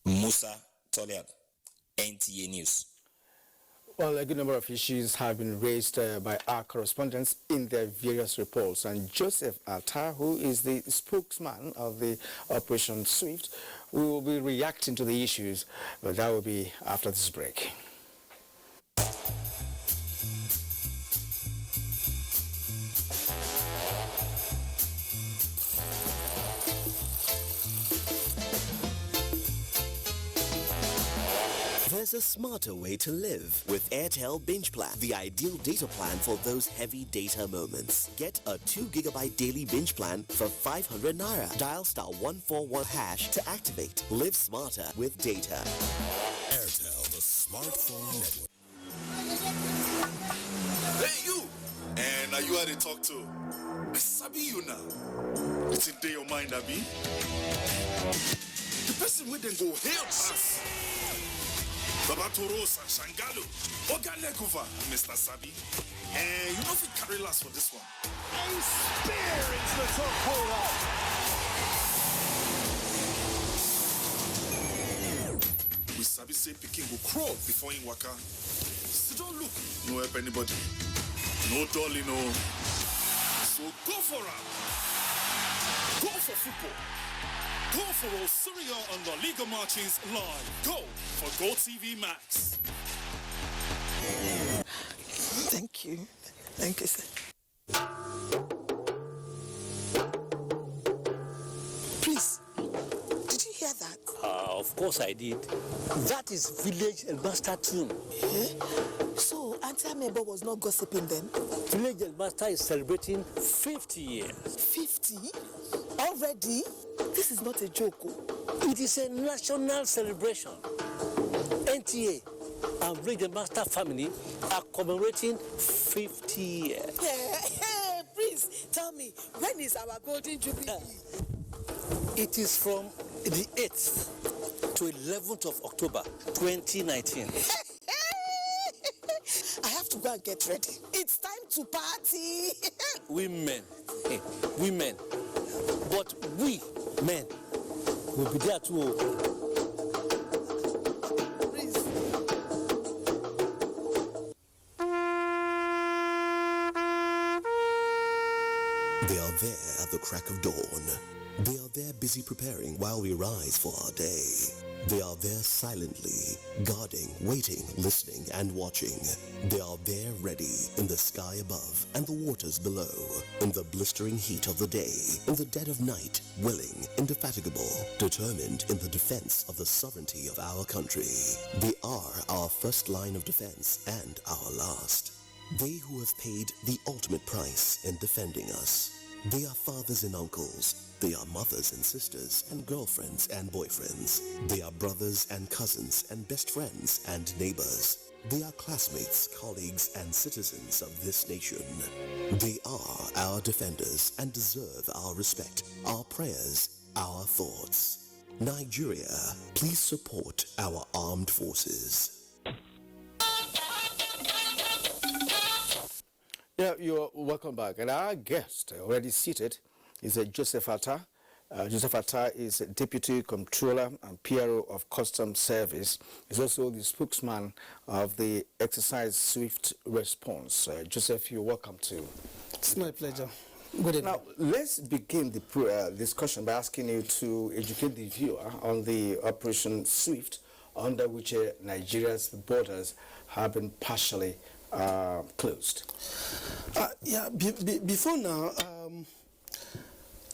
Musa Toliad, NTA News. Well, a good number of issues have been raised by our correspondents in their various reports. And Joseph Altar, who is the spokesman of the Operation SWIFT, will be reacting to the issues, but that will be after this break. There's a smarter way to live with Airtel Binge Plan, the ideal data plan for those heavy data moments. Get a 2 GB daily binge plan for 500 Naira. Dial *141# to activate. Live smarter with data. Airtel, the smartphone network. Hey you! And are you how they talk to? I sabi you now. It's in your mind, Abi. The person with them go help us. Baba Torosa, Shangalo, Ogalekuva, Mr. Sabi. And you know if we carry last for this one. A spear into the top corner. We Sabi say Peking will crawl before in waka. So don't look, no help anybody. No dolly, no. So go for it. Go for football. Go for Osorio on La Liga Marches live. Go for GoTV Max. Thank you. Thank you, sir. Please, did you hear that? Of course I did. That is village and master tune. So, Auntie Amebo was not gossiping then? Village and master is celebrating 50 years. 50? Already? This is not a joke. It is a national celebration. NTA and Village and Master family are commemorating 50 years. Hey, please tell me, when is our golden jubilee? It is from the 8th to 11th of October 2019. I have to go and get ready. It's time to party. Women, but we men will be there too. They are there at the crack of dawn. They are there busy preparing while we rise for our day. They are there silently, guarding, waiting, listening, and watching. They are there ready in the sky above and the waters below, in the blistering heat of the day, in the dead of night, willing, indefatigable, determined in the defense of the sovereignty of our country. They are our first line of defense and our last. They who have paid the ultimate price in defending us. They are fathers and uncles. They are mothers and sisters and girlfriends and boyfriends. They are brothers and cousins and best friends and neighbors. They are classmates, colleagues, and citizens of this nation. They are our defenders and deserve our respect, our prayers, our thoughts. Nigeria, please support our armed forces. Yeah, you're welcome back. And our guest, already seated, is Joseph Atta. Joseph Atta is a Deputy Comptroller and PRO of Customs Service. He's also the spokesman of the Exercise Swift Response. Joseph, you're welcome to. It's my pleasure. Good evening. Now, let's begin the discussion by asking you to educate the viewer on the Operation Swift, under which Nigeria's borders have been partially closed. Before now,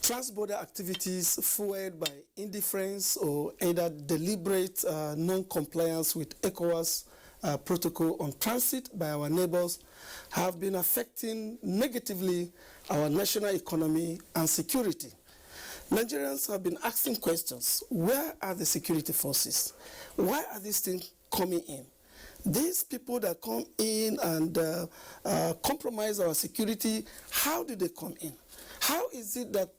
trans-border activities fueled by indifference or either deliberate non-compliance with ECOWAS protocol on transit by our neighbors have been affecting negatively our national economy and security. Nigerians have been asking questions. Where are the security forces? Why are these things coming in? These people that come in and compromise our security, how do they come in? How is it that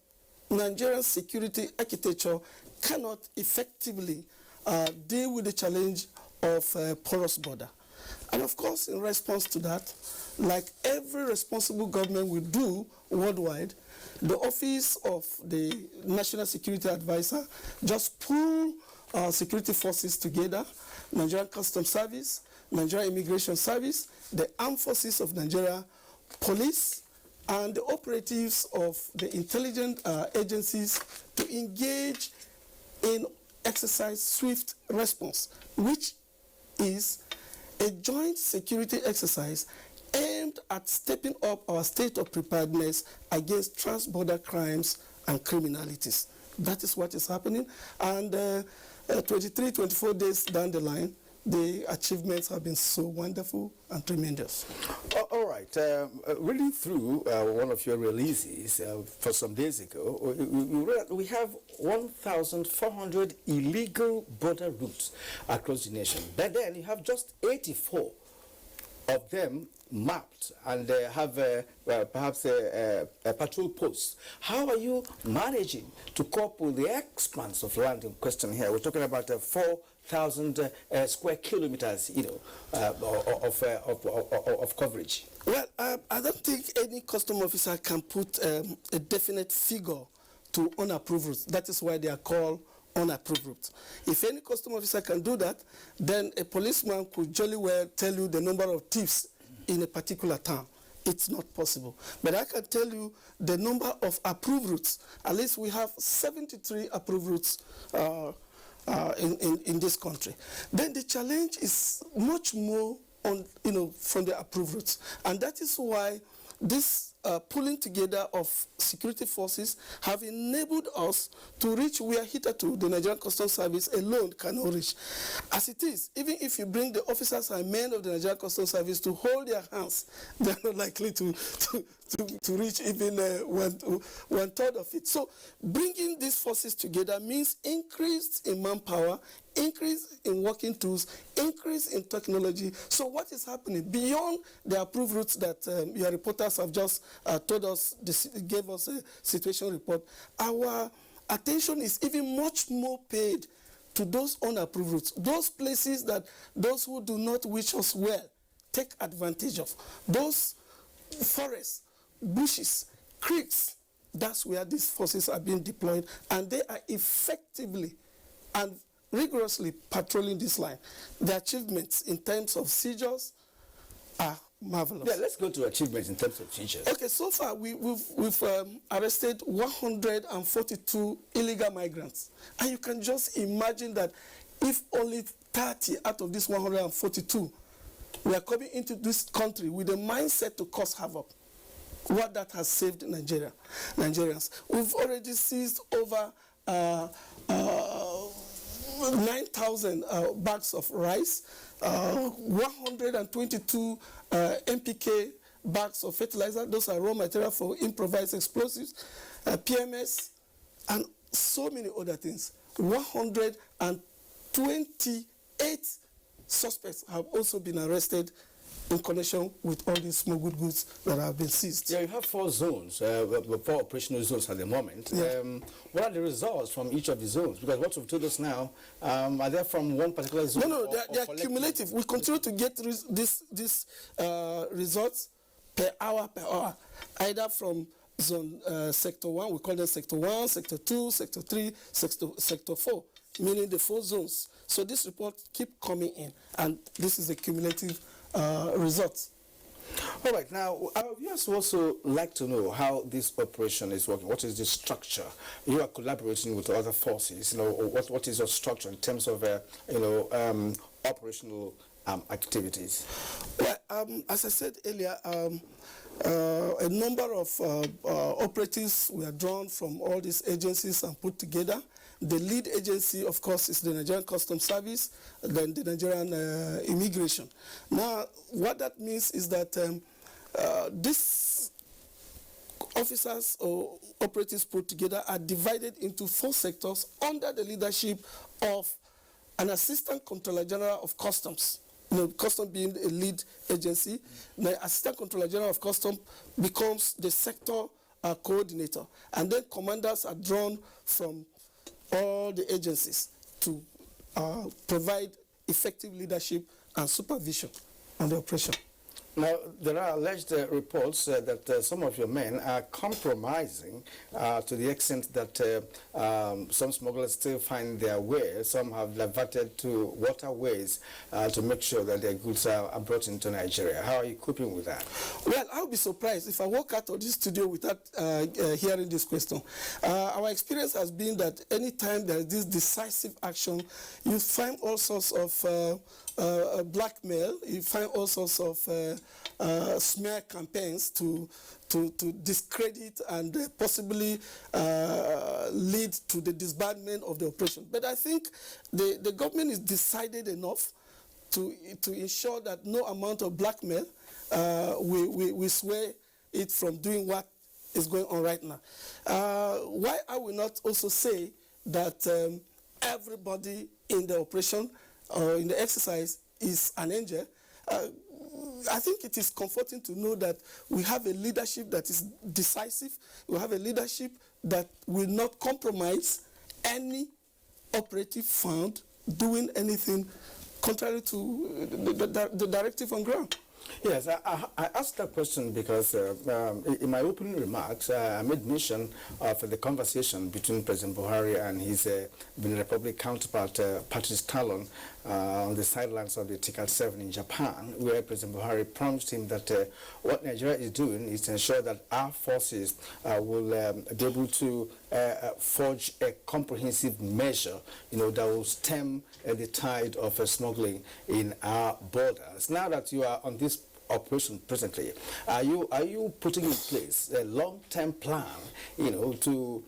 Nigerian security architecture cannot effectively deal with the challenge of porous border? And of course, in response to that, like every responsible government will do worldwide, the Office of the National Security Advisor just pull security forces together, Nigerian Customs Service, Nigerian Immigration Service, the Armed Forces of Nigeria, police, and the operatives of the intelligence agencies to engage in Exercise Swift Response, which is a joint security exercise aimed at stepping up our state of preparedness against trans-border crimes and criminalities. That is what is happening. And 23, 24 days down the line, the achievements have been so wonderful and tremendous. All right. Reading through one of your releases for some days ago, we have 1,400 illegal border routes across the nation. But then you have just 84 of them mapped and have perhaps a patrol post. How are you managing to cope with the expanse of land in question here? We're talking about 4,000 square kilometers, of coverage. Well, I don't think any custom officer can put a definite figure to unapproved routes. That is why they are called unapproved routes. If any custom officer can do that, then a policeman could jolly well tell you the number of thieves in a particular town. It's not possible. But I can tell you the number of approved routes. At least we have 73 approved routes in this country. Then the challenge is much more on, from the approved routes. And that is why this pulling together of security forces have enabled us to reach where hitherto the Nigerian Customs Service alone cannot reach. As it is, even if you bring the officers and men of the Nigerian Customs Service to hold their hands, they are not likely to reach even one third of it. So bringing these forces together means increase in manpower, increase in working tools, increase in technology. So what is happening beyond the approved routes that your reporters have just told us, gave us a situation report, our attention is even much more paid to those unapproved routes, those places that those who do not wish us well take advantage of, those forests, bushes, creeks. That's where these forces are being deployed, and they are effectively and rigorously patrolling this line. The achievements in terms of seizures are marvelous. Yeah, let's go to achievements in terms of features. Okay, so far we've arrested 142 illegal migrants. And you can just imagine that if only 30 out of these 142 were coming into this country with a mindset to cause havoc, what that has saved Nigerians. We've already seized over 9,000 bags of rice, 122 MPK bags of fertilizer. Those are raw material for improvised explosives, PMS, and so many other things. 128 suspects have also been arrested in connection with all these smuggled goods that have been seized. Yeah, you have 4 zones, 4 operational zones at the moment. Yeah. What are the results from each of the zones? Because what you've told us now, are they from one particular zone? No, they are cumulative. We continue to get these results per hour, either from zone sector 1, we call them sector 1, sector 2, sector 3, sector 4, meaning the 4 zones. So this report keep coming in, and this is a cumulative results. All right, now our viewers also like to know how this operation is working. What is the structure? You are collaborating with other forces. What is your structure in terms of operational activities? Well, as I said earlier, a number of operatives were drawn from all these agencies and put together. The lead agency, of course, is the Nigerian Customs Service, then the Nigerian Immigration. Now, what that means is that these officers or operatives put together are divided into 4 sectors under the leadership of an Assistant Controller General of Customs. Customs being a lead agency, the Assistant Controller General of Customs becomes the sector coordinator, and then commanders are drawn from all the agencies to provide effective leadership and supervision on the operation. Now, there are alleged reports that some of your men are compromising to the extent that some smugglers still find their way. Some have diverted to waterways to make sure that their goods are brought into Nigeria. How are you coping with that? Well, I'll be surprised if I walk out of this studio without hearing this question. Our experience has been that anytime there is this decisive action, you find all sorts of blackmail, you find all sorts of smear campaigns to discredit and possibly lead to the disbandment of the operation. But I think the government is decided enough to ensure that no amount of blackmail we sway it from doing what is going on right now. Why I will not also say that everybody in the operation or in the exercise is an angel. I think it is comforting to know that we have a leadership that is decisive. We have a leadership that will not compromise any operative found doing anything contrary to the directive on ground. Yes, I asked that question because in my opening remarks, I made mention of the conversation between President Buhari and his Benin Republic counterpart, Patrice Talon, on the sidelines of the TICAD 7 in Japan, where President Buhari promised him that what Nigeria is doing is to ensure that our forces will be able to forge a comprehensive measure, that will stem the tide of smuggling in our borders. Now that you are on this operation presently, are you putting in place a long-term plan, to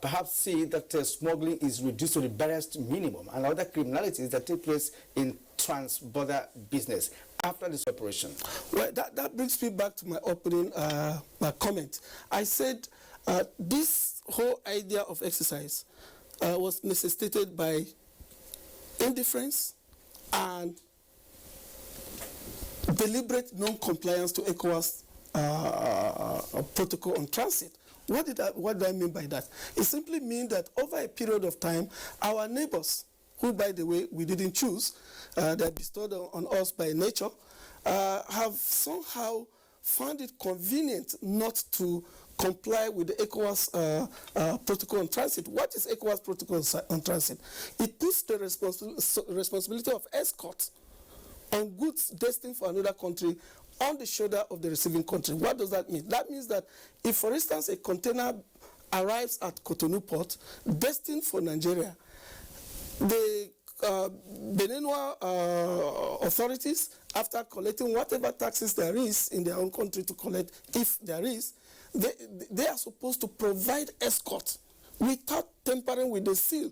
perhaps see that smuggling is reduced to the barest minimum and other criminalities that take place in trans-border business after this operation? Well, that brings me back to my opening comment. I said this whole idea of exercise was necessitated by indifference and deliberate non-compliance to ECOWAS protocol on transit. What do I mean by that? It simply means that over a period of time, our neighbors, who, by the way, we didn't choose, they're bestowed on us by nature, have somehow found it convenient not to comply with the ECOWAS protocol on transit. What is ECOWAS protocol on transit? It puts the responsibility of escort on goods destined for another country on the shoulder of the receiving country. What does that mean? That means that if, for instance, a container arrives at Cotonou port destined for Nigeria, the Beninois authorities, after collecting whatever taxes there is in their own country to collect, if there is, they are supposed to provide escort without tampering with the seal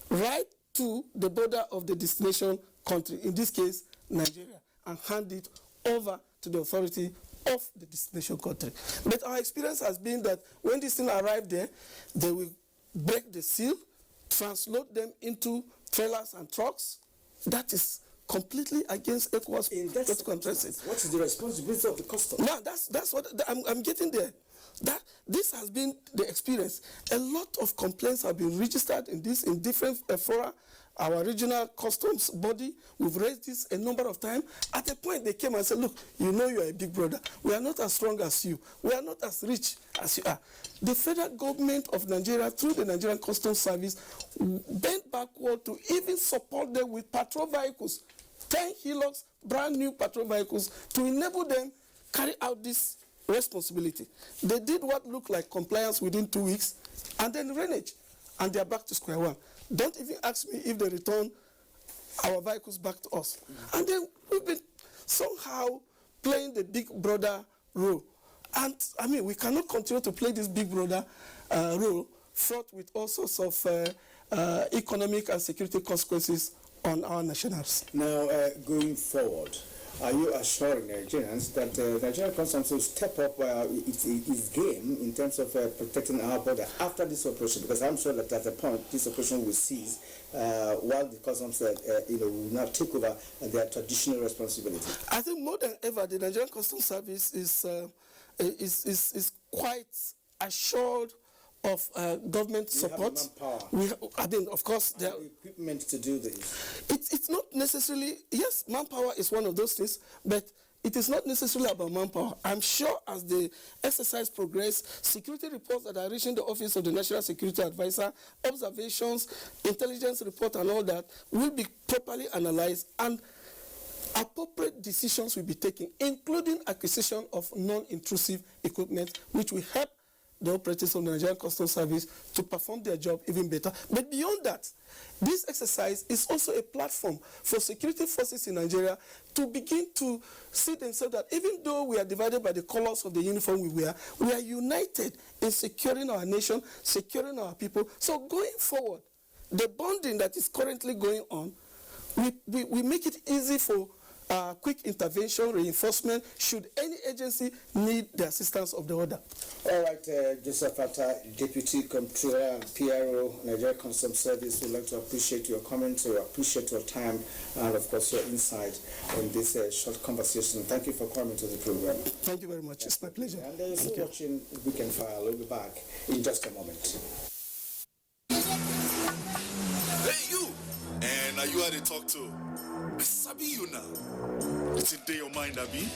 right to the border of the destination country, in this case, Nigeria, and hand it over to the authority of the destination country. But our experience has been that when this thing arrived there, they will break the seal, transload them into trailers and trucks. That is completely against ECOWAS protocol and transit. What is the responsibility of the customs? Now, that's what I'm getting there. This has been the experience. A lot of complaints have been registered in different fora. Our regional customs body, we've raised this a number of times. At a point, they came and said, look, you know you are a big brother. We are not as strong as you. We are not as rich as you are. The federal government of Nigeria, through the Nigerian Customs Service, bent backward to even support them with patrol vehicles, 10 Hilux, brand new patrol vehicles, to enable them carry out this responsibility. They did what looked like compliance within 2 weeks, and then reneged, and they are back to square one. Don't even ask me if they return our vehicles back to us. And then we've been somehow playing the big brother role. And I mean, we cannot continue to play this big brother role fraught with all sorts of economic and security consequences on our nationals. Now, going forward, are you assuring Nigerians that Nigerian Customs will step up its game in terms of protecting our border after this operation? Because I'm sure that at the point this operation will cease, while the Customs will not take over their traditional responsibility. I think more than ever, the Nigerian Customs Service is quite assured of government support. I mean, of course, there the equipment to do this. It's not necessarily, yes, manpower is one of those things, but it is not necessarily about manpower. I'm sure as the exercise progresses, security reports that are reaching the Office of the National Security Advisor, observations, intelligence report and all that will be properly analyzed, and appropriate decisions will be taken, including acquisition of non-intrusive equipment, which will help the operators of the Nigerian Customs Service to perform their job even better. But beyond that, this exercise is also a platform for security forces in Nigeria to begin to see themselves that even though we are divided by the colors of the uniform we wear, we are united in securing our nation, securing our people. So going forward, the bonding that is currently going on, we make it easy for quick intervention, reinforcement, should any agency need the assistance of the order. All right, Joseph Atta, Deputy Comptroller and PRO, Nigeria Customs Service, would like to appreciate your comments, or appreciate your time, and of course your insight on this short conversation. Thank you for coming to the program. Thank you very much. It's my pleasure. And you're still watching Weekend File. We'll be back in just a moment. Hey, you! And are you how they talk to? Sabi you now. It's in your mind, Abi.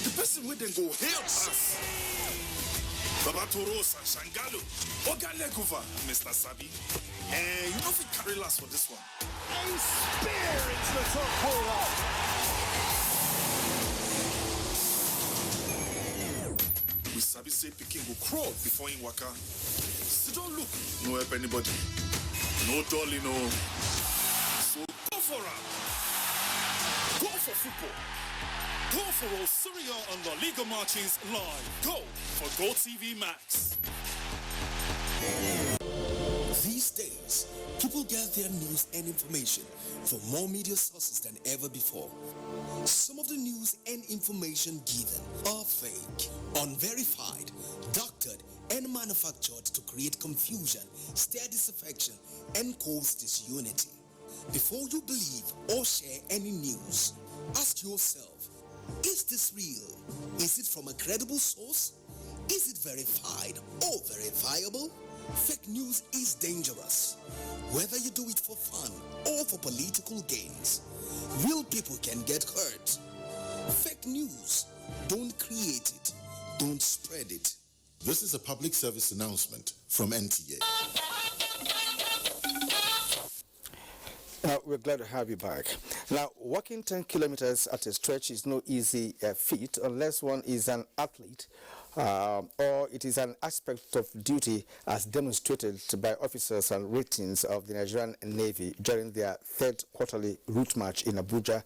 The person with them go help us. Baba Toros and Shangalo. Ogalekuva, Mr. Sabi. And you know if we carry last for this one. A spear into the top corner. We Sabi say Peking will crawl before in waka. So don't look, no help anybody. No dolly, no. So go for it. Go for football. Go for all Serie A and La Liga matches live. Go for GoTV Max. These days, people get their news and information from more media sources than ever before. Some of the news and information given are fake, unverified, doctored, and manufactured to create confusion, stir disaffection, and cause disunity. Before you believe or share any news, ask yourself, is this real? Is it from a credible source? Is it verified or verifiable? Fake news is dangerous. Whether you do it for fun or for political gains, real people can get hurt. Fake news, don't create it, don't spread it. This is a public service announcement from NTA. We're glad to have you back. Now, walking 10 kilometers at a stretch is no easy feat unless one is an athlete or it is an aspect of duty as demonstrated by officers and ratings of the Nigerian Navy during their third quarterly route march in Abuja.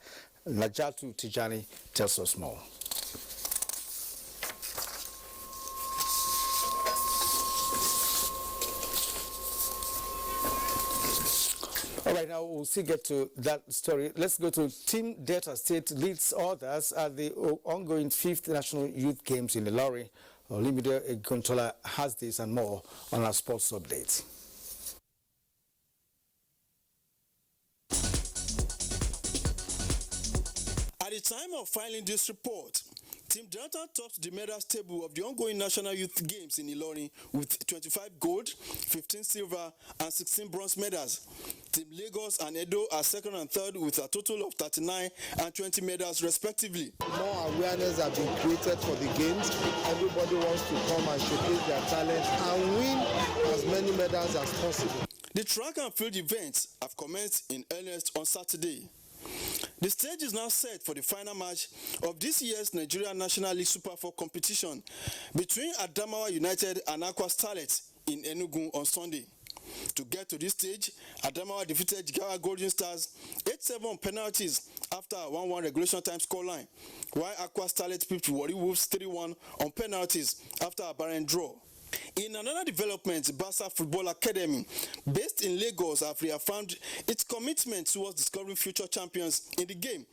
Najatu Tijani tells us more. All right, now we'll still get to that story. Let's go to Team Delta State leads others at the ongoing 5th National Youth Games in Ilorin. Olumide Eguntola has this and more on our sports update. At the time of filing this report, Team Delta tops the medals table of the ongoing National Youth Games in Ilorin with 25 gold, 15 silver, and 16 bronze medals. Team Lagos and Edo are second and third with a total of 39 and 20 medals respectively. More awareness have been created for the games. Everybody wants to come and showcase their talent and win as many medals as possible. The track and field events have commenced in earnest on Saturday. The stage is now set for the final match of this year's Nigeria National League Super 4 competition between Adamawa United and Aqua Starlets in Enugu on Sunday. To get to this stage, Adamawa defeated Jigawa Golden Stars 8-7 on penalties after a 1-1 regulation time scoreline, while Aqua Starlets pipped Warri Wolves 3-1 on penalties after a barren draw. In another development, Basa Football Academy, based in Lagos, have reaffirmed its commitment towards discovering future champions in the game.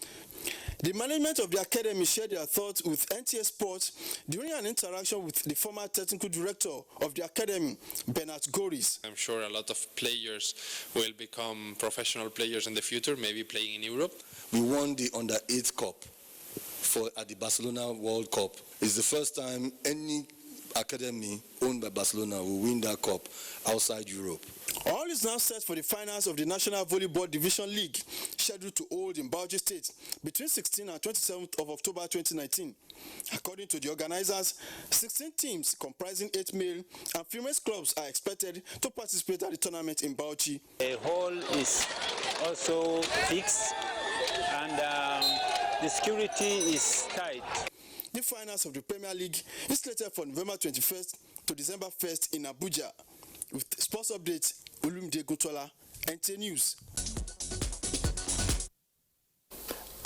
The management of the academy shared their thoughts with NTA Sports during an interaction with the former technical director of the academy, Bernard Goris. I'm sure a lot of players will become professional players in the future, maybe playing in Europe. We won the Under-8 Cup at the Barcelona World Cup. It's the first time any academy owned by Barcelona will win that cup outside Europe. All is now set for the finals of the National Volleyball Division League, scheduled to hold in Bauchi State between 16th and 27th of October 2019. According to the organizers, 16 teams comprising 8 male and female clubs are expected to participate at the tournament in Bauchi. The hall is also fixed and the security is tight. The finals of the Premier League is slated for November 21st to December 1st in Abuja. With sports updates, Olumide Eguntola, NTA News.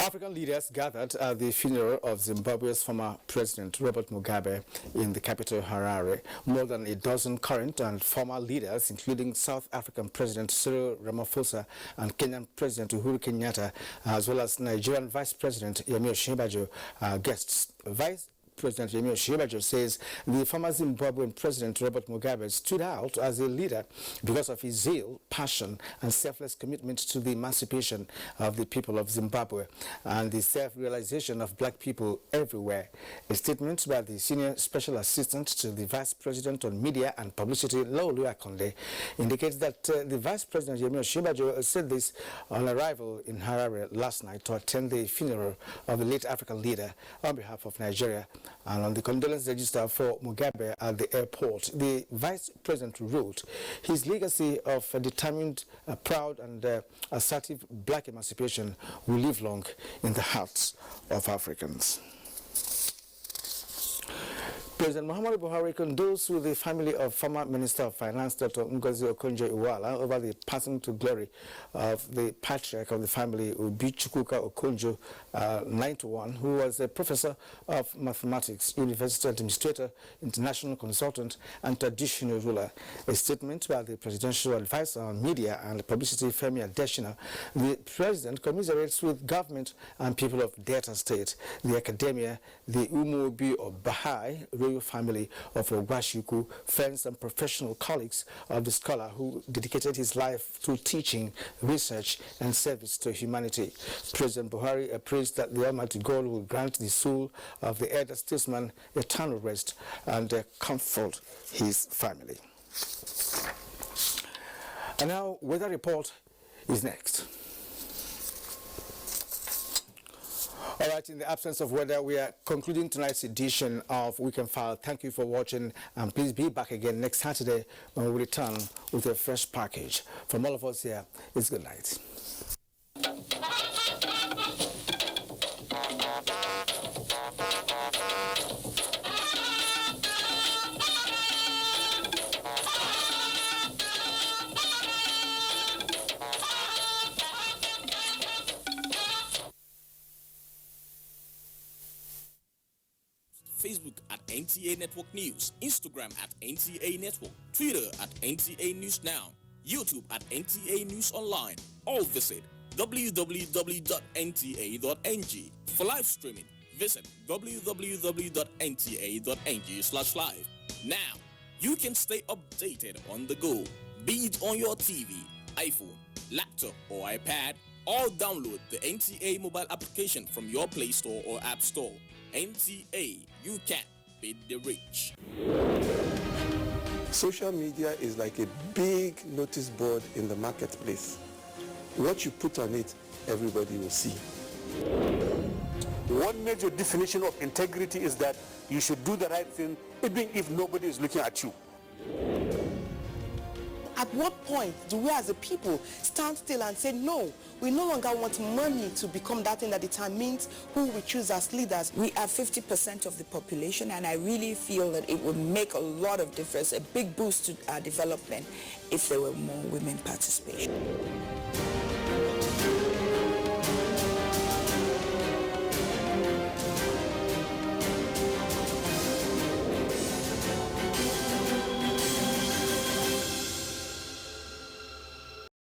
African leaders gathered at the funeral of Zimbabwe's former president, Robert Mugabe, in the capital, Harare. More than a dozen current and former leaders, including South African President Cyril Ramaphosa and Kenyan President Uhuru Kenyatta, as well as Nigerian Vice President Yemi Osinbajo, are guests. Vice President Yemi Osinbajo says the former Zimbabwean President Robert Mugabe stood out as a leader because of his zeal, passion, and selfless commitment to the emancipation of the people of Zimbabwe and the self-realization of black people everywhere. A statement by the Senior Special Assistant to the Vice President on Media and Publicity, Lolu Akonde, indicates that the Vice President Yemi Osinbajo said this on arrival in Harare last night to attend the funeral of the late African leader on behalf of Nigeria. And on the condolence register for Mugabe at the airport, the Vice President wrote, his legacy of a determined, proud and assertive black emancipation will live long in the hearts of Africans. President Muhammadu Buhari condoles with the family of former Minister of Finance, Dr. Ngozi Okonjo-Iweala, over the passing to glory of the patriarch of the family, Obi Chukwuka Okonjo, 91, who was a professor of mathematics, university administrator, international consultant, and traditional ruler. A statement by the presidential advisor on media and publicity, Femi Adesina, the president commiserates with government and people of Delta State, the academia, the Umuobi of Bahai, royal family of Ogwashiku, friends and professional colleagues of the scholar who dedicated his life to teaching, research, and service to humanity. President Buhari prays that the Almighty God will grant the soul of the elder statesman eternal rest and comfort his family. And now, weather report is next. All right, in the absence of weather, we are concluding tonight's edition of Weekend File. Thank you for watching, and please be back again next Saturday when we return with a fresh package. From all of us here, it's good night. Facebook at NTA Network News, Instagram at NTA Network, Twitter at NTA News Now, YouTube at NTA News Online, or visit www.nta.ng. For live streaming, visit www.nta.ng/live. Now, you can stay updated on the go, be it on your TV, iPhone, laptop, or iPad, or download the NTA mobile application from your Play Store or App Store. NTA, you can beat the rich. Social media is like a big notice board in the marketplace. What you put on it, everybody will see. One major definition of integrity is that you should do the right thing even if nobody is looking at you. At what point do we as a people stand still and say, no, we no longer want money to become that thing that determines who we choose as leaders? We are 50% of the population, and I really feel that it would make a lot of difference, a big boost to our development if there were more women participation.